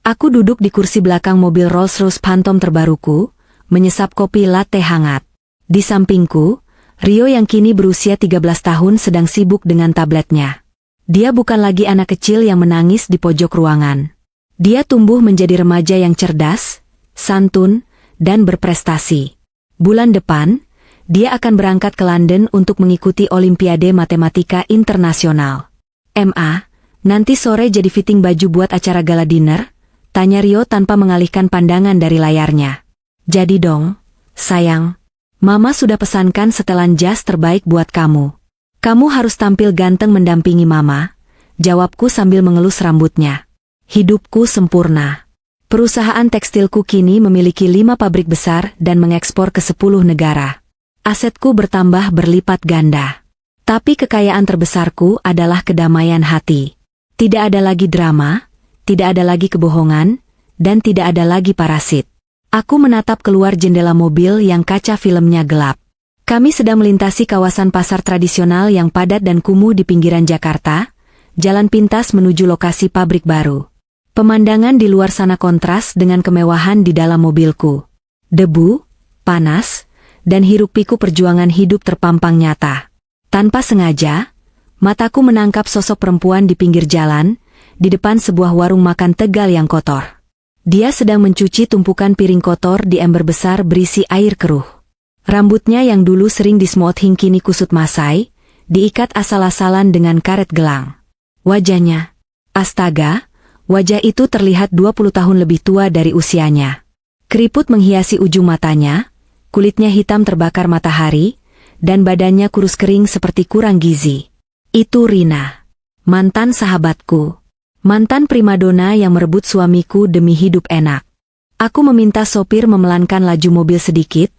Aku duduk di kursi belakang mobil Rolls-Royce Phantom terbaruku, menyesap kopi latte hangat. Di sampingku, Rio yang kini berusia 13 tahun sedang sibuk dengan tabletnya. Dia bukan lagi anak kecil yang menangis di pojok ruangan. Dia tumbuh menjadi remaja yang cerdas, santun, dan berprestasi. Bulan depan, dia akan berangkat ke London untuk mengikuti Olimpiade Matematika Internasional. "Ma, nanti sore jadi fitting baju buat acara gala dinner?" tanya Rio tanpa mengalihkan pandangan dari layarnya. "Jadi dong, sayang. Mama sudah pesankan setelan jas terbaik buat kamu. Kamu harus tampil ganteng mendampingi Mama," jawabku sambil mengelus rambutnya. Hidupku sempurna. Perusahaan tekstilku kini memiliki 5 pabrik besar dan mengekspor ke 10 negara. Asetku bertambah berlipat ganda. Tapi kekayaan terbesarku adalah kedamaian hati. Tidak ada lagi drama, tidak ada lagi kebohongan, dan tidak ada lagi parasit. Aku menatap keluar jendela mobil yang kaca filmnya gelap. Kami sedang melintasi kawasan pasar tradisional yang padat dan kumuh di pinggiran Jakarta, jalan pintas menuju lokasi pabrik baru. Pemandangan di luar sana kontras dengan kemewahan di dalam mobilku. Debu, panas, dan hiruk-pikuk perjuangan hidup terpampang nyata. Tanpa sengaja, mataku menangkap sosok perempuan di pinggir jalan, di depan sebuah warung makan Tegal yang kotor. Dia sedang mencuci tumpukan piring kotor di ember besar berisi air keruh. Rambutnya yang dulu sering dismoothing kini kusut masai, diikat asal-asalan dengan karet gelang. Wajahnya, astaga, wajah itu terlihat 20 tahun lebih tua dari usianya. Keriput menghiasi ujung matanya, kulitnya hitam terbakar matahari, dan badannya kurus kering seperti kurang gizi. Itu Rina, mantan sahabatku. Mantan primadona yang merebut suamiku demi hidup enak. Aku meminta sopir memelankan laju mobil sedikit,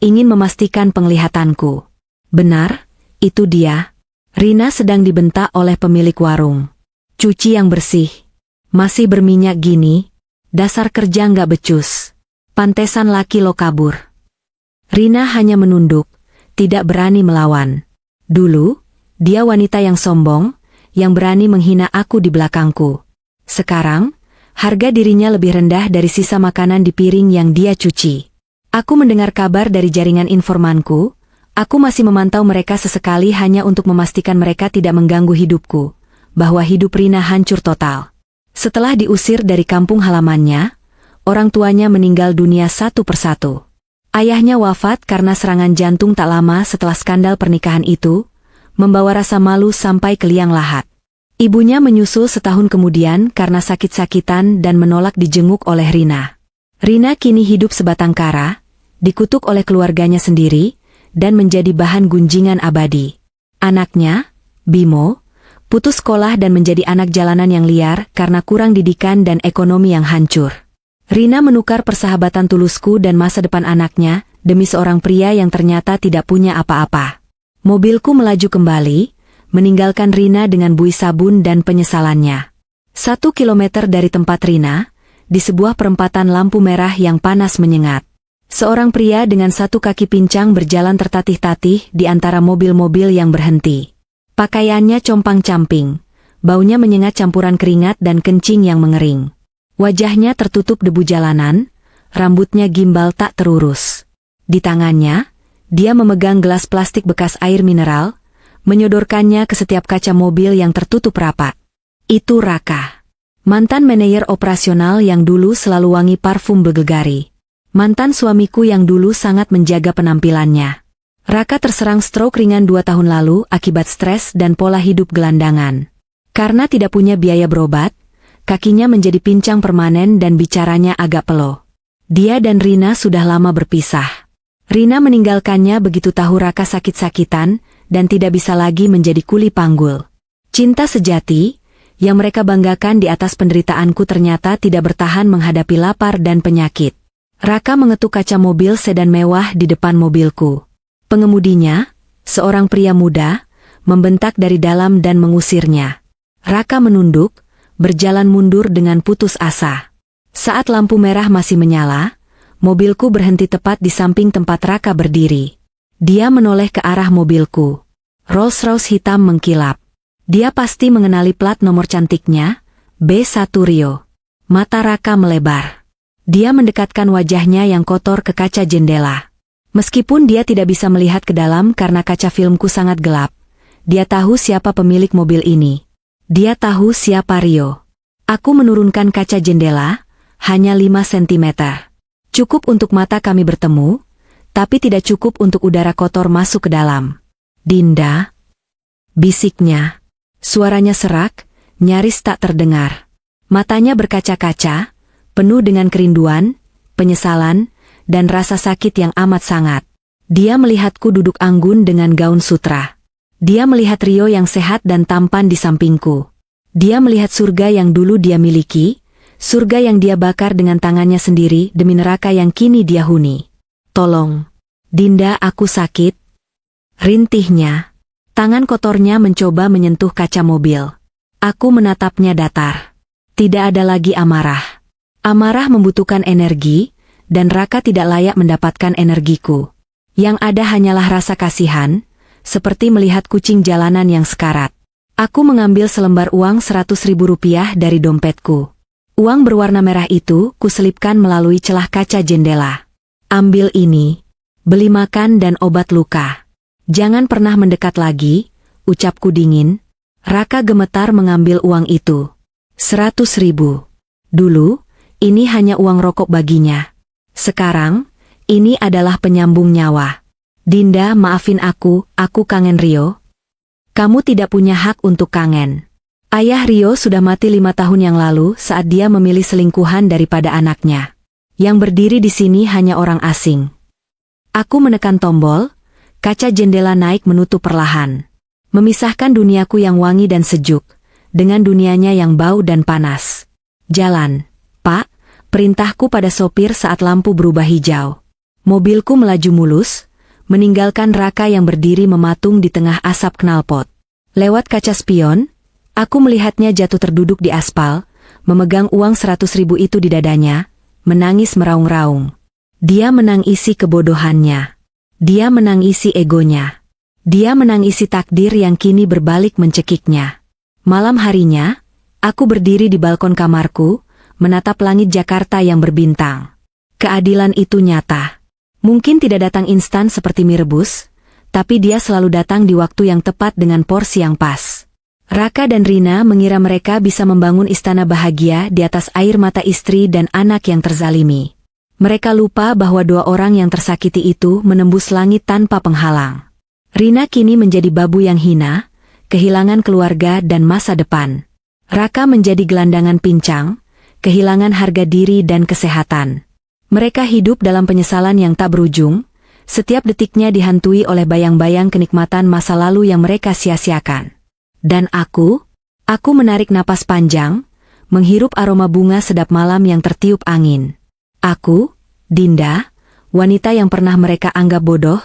ingin memastikan penglihatanku. Benar, itu dia. Rina sedang dibentak oleh pemilik warung. "Cuci yang bersih. Masih berminyak gini. Dasar kerja nggak becus. Pantesan laki lo kabur." Rina hanya menunduk, tidak berani melawan. Dulu, dia wanita yang sombong, yang berani menghina aku di belakangku. Sekarang, harga dirinya lebih rendah dari sisa makanan di piring yang dia cuci. Aku mendengar kabar dari jaringan informanku, aku masih memantau mereka sesekali hanya untuk memastikan mereka tidak mengganggu hidupku, bahwa hidup Rina hancur total. Setelah diusir dari kampung halamannya, orang tuanya meninggal dunia satu persatu. Ayahnya wafat karena serangan jantung tak lama setelah skandal pernikahan itu, membawa rasa malu sampai ke liang lahat. Ibunya menyusul setahun kemudian karena sakit-sakitan dan menolak dijenguk oleh Rina. Rina kini hidup sebatang kara, dikutuk oleh keluarganya sendiri, dan menjadi bahan gunjingan abadi. Anaknya, Bimo, putus sekolah dan menjadi anak jalanan yang liar karena kurang didikan dan ekonomi yang hancur. Rina menukar persahabatan tulusku dan masa depan anaknya demi seorang pria yang ternyata tidak punya apa-apa. Mobilku melaju kembali, meninggalkan Rina dengan buih sabun dan penyesalannya. 1 kilometer dari tempat Rina, di sebuah perempatan lampu merah yang panas menyengat. Seorang pria dengan satu kaki pincang berjalan tertatih-tatih di antara mobil-mobil yang berhenti. Pakaiannya compang-camping, baunya menyengat campuran keringat dan kencing yang mengering. Wajahnya tertutup debu jalanan, rambutnya gimbal tak terurus. Di tangannya, dia memegang gelas plastik bekas air mineral, menyodorkannya ke setiap kaca mobil yang tertutup rapat. Itu Raka, mantan manajer operasional yang dulu selalu wangi parfum Bulgari. Mantan suamiku yang dulu sangat menjaga penampilannya. Raka terserang stroke ringan 2 tahun lalu akibat stres dan pola hidup gelandangan. Karena tidak punya biaya berobat, kakinya menjadi pincang permanen dan bicaranya agak peloh. Dia dan Rina sudah lama berpisah. Rina meninggalkannya begitu tahu Raka sakit-sakitan dan tidak bisa lagi menjadi kuli panggul. Cinta sejati, yang mereka banggakan di atas penderitaanku ternyata tidak bertahan menghadapi lapar dan penyakit. Raka mengetuk kaca mobil sedan mewah di depan mobilku. Pengemudinya, seorang pria muda, membentak dari dalam dan mengusirnya. Raka menunduk, berjalan mundur dengan putus asa. Saat lampu merah masih menyala, mobilku berhenti tepat di samping tempat Raka berdiri. Dia menoleh ke arah mobilku. Rolls-Royce hitam mengkilap. Dia pasti mengenali plat nomor cantiknya, B1 Rio. Mata Raka melebar. Dia mendekatkan wajahnya yang kotor ke kaca jendela. Meskipun dia tidak bisa melihat ke dalam karena kaca filmku sangat gelap, dia tahu siapa pemilik mobil ini. Dia tahu siapa Rio. Aku menurunkan kaca jendela, hanya 5 cm. Cukup untuk mata kami bertemu, tapi tidak cukup untuk udara kotor masuk ke dalam. Dinda, bisiknya. Suaranya serak, nyaris tak terdengar. Matanya berkaca-kaca, penuh dengan kerinduan, penyesalan, dan rasa sakit yang amat sangat. Dia melihatku duduk anggun dengan gaun sutra. Dia melihat Rio yang sehat dan tampan di sampingku. Dia melihat surga yang dulu dia miliki, surga yang dia bakar dengan tangannya sendiri demi neraka yang kini dia huni. Tolong, Dinda, aku sakit. Rintihnya. Tangan kotornya mencoba menyentuh kaca mobil. Aku menatapnya datar. Tidak ada lagi amarah. Amarah membutuhkan energi, dan Raka tidak layak mendapatkan energiku. Yang ada hanyalah rasa kasihan, seperti melihat kucing jalanan yang sekarat. Aku mengambil selembar uang 100.000 rupiah dari dompetku. Uang berwarna merah itu kuselipkan melalui celah kaca jendela. Ambil ini, beli makan dan obat luka. Jangan pernah mendekat lagi, ucapku dingin. Raka gemetar mengambil uang itu. 100.000. Dulu, ini hanya uang rokok baginya. Sekarang, ini adalah penyambung nyawa. Dinda, maafin aku kangen Rio. Kamu tidak punya hak untuk kangen. Ayah Rio sudah mati 5 tahun yang lalu saat dia memilih selingkuhan daripada anaknya. Yang berdiri di sini hanya orang asing. Aku menekan tombol, kaca jendela naik menutup perlahan. Memisahkan duniaku yang wangi dan sejuk, dengan dunianya yang bau dan panas. Jalan, Pak. Perintahku pada sopir saat lampu berubah hijau. Mobilku melaju mulus, meninggalkan Raka yang berdiri mematung di tengah asap knalpot. Lewat kaca spion, aku melihatnya jatuh terduduk di aspal, memegang uang 100.000 itu di dadanya, menangis meraung-raung. Dia menangisi kebodohannya. Dia menangisi egonya. Dia menangisi takdir yang kini berbalik mencekiknya. Malam harinya, aku berdiri di balkon kamarku, menatap langit Jakarta yang berbintang. Keadilan itu nyata. Mungkin tidak datang instan seperti mie rebus, tapi dia selalu datang di waktu yang tepat dengan porsi yang pas. Raka dan Rina mengira mereka bisa membangun istana bahagia di atas air mata istri dan anak yang terzalimi. Mereka lupa bahwa 2 orang yang tersakiti itu menembus langit tanpa penghalang. Rina kini menjadi babu yang hina, kehilangan keluarga dan masa depan. Raka menjadi gelandangan pincang, kehilangan harga diri dan kesehatan. Mereka hidup dalam penyesalan yang tak berujung, setiap detiknya dihantui oleh bayang-bayang kenikmatan masa lalu yang mereka sia-siakan. Dan aku menarik napas panjang, menghirup aroma bunga sedap malam yang tertiup angin. Aku, Dinda, wanita yang pernah mereka anggap bodoh,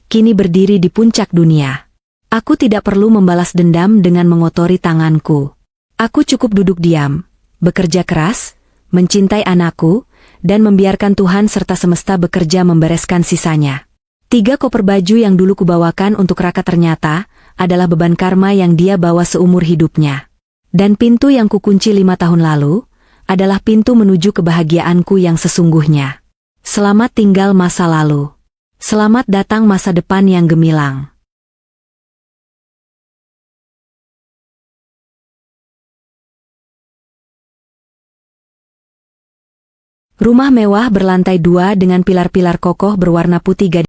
kini berdiri di puncak dunia. Aku tidak perlu membalas dendam dengan mengotori tanganku. Aku cukup duduk diam, bekerja keras, mencintai anakku, dan membiarkan Tuhan serta semesta bekerja membereskan sisanya. 3 koper baju yang dulu kubawakan untuk Raka ternyata adalah beban karma yang dia bawa seumur hidupnya. Dan pintu yang kukunci 5 tahun lalu adalah pintu menuju kebahagiaanku yang sesungguhnya. Selamat tinggal masa lalu. Selamat datang masa depan yang gemilang. Rumah mewah berlantai 2 dengan pilar-pilar kokoh berwarna putih gading.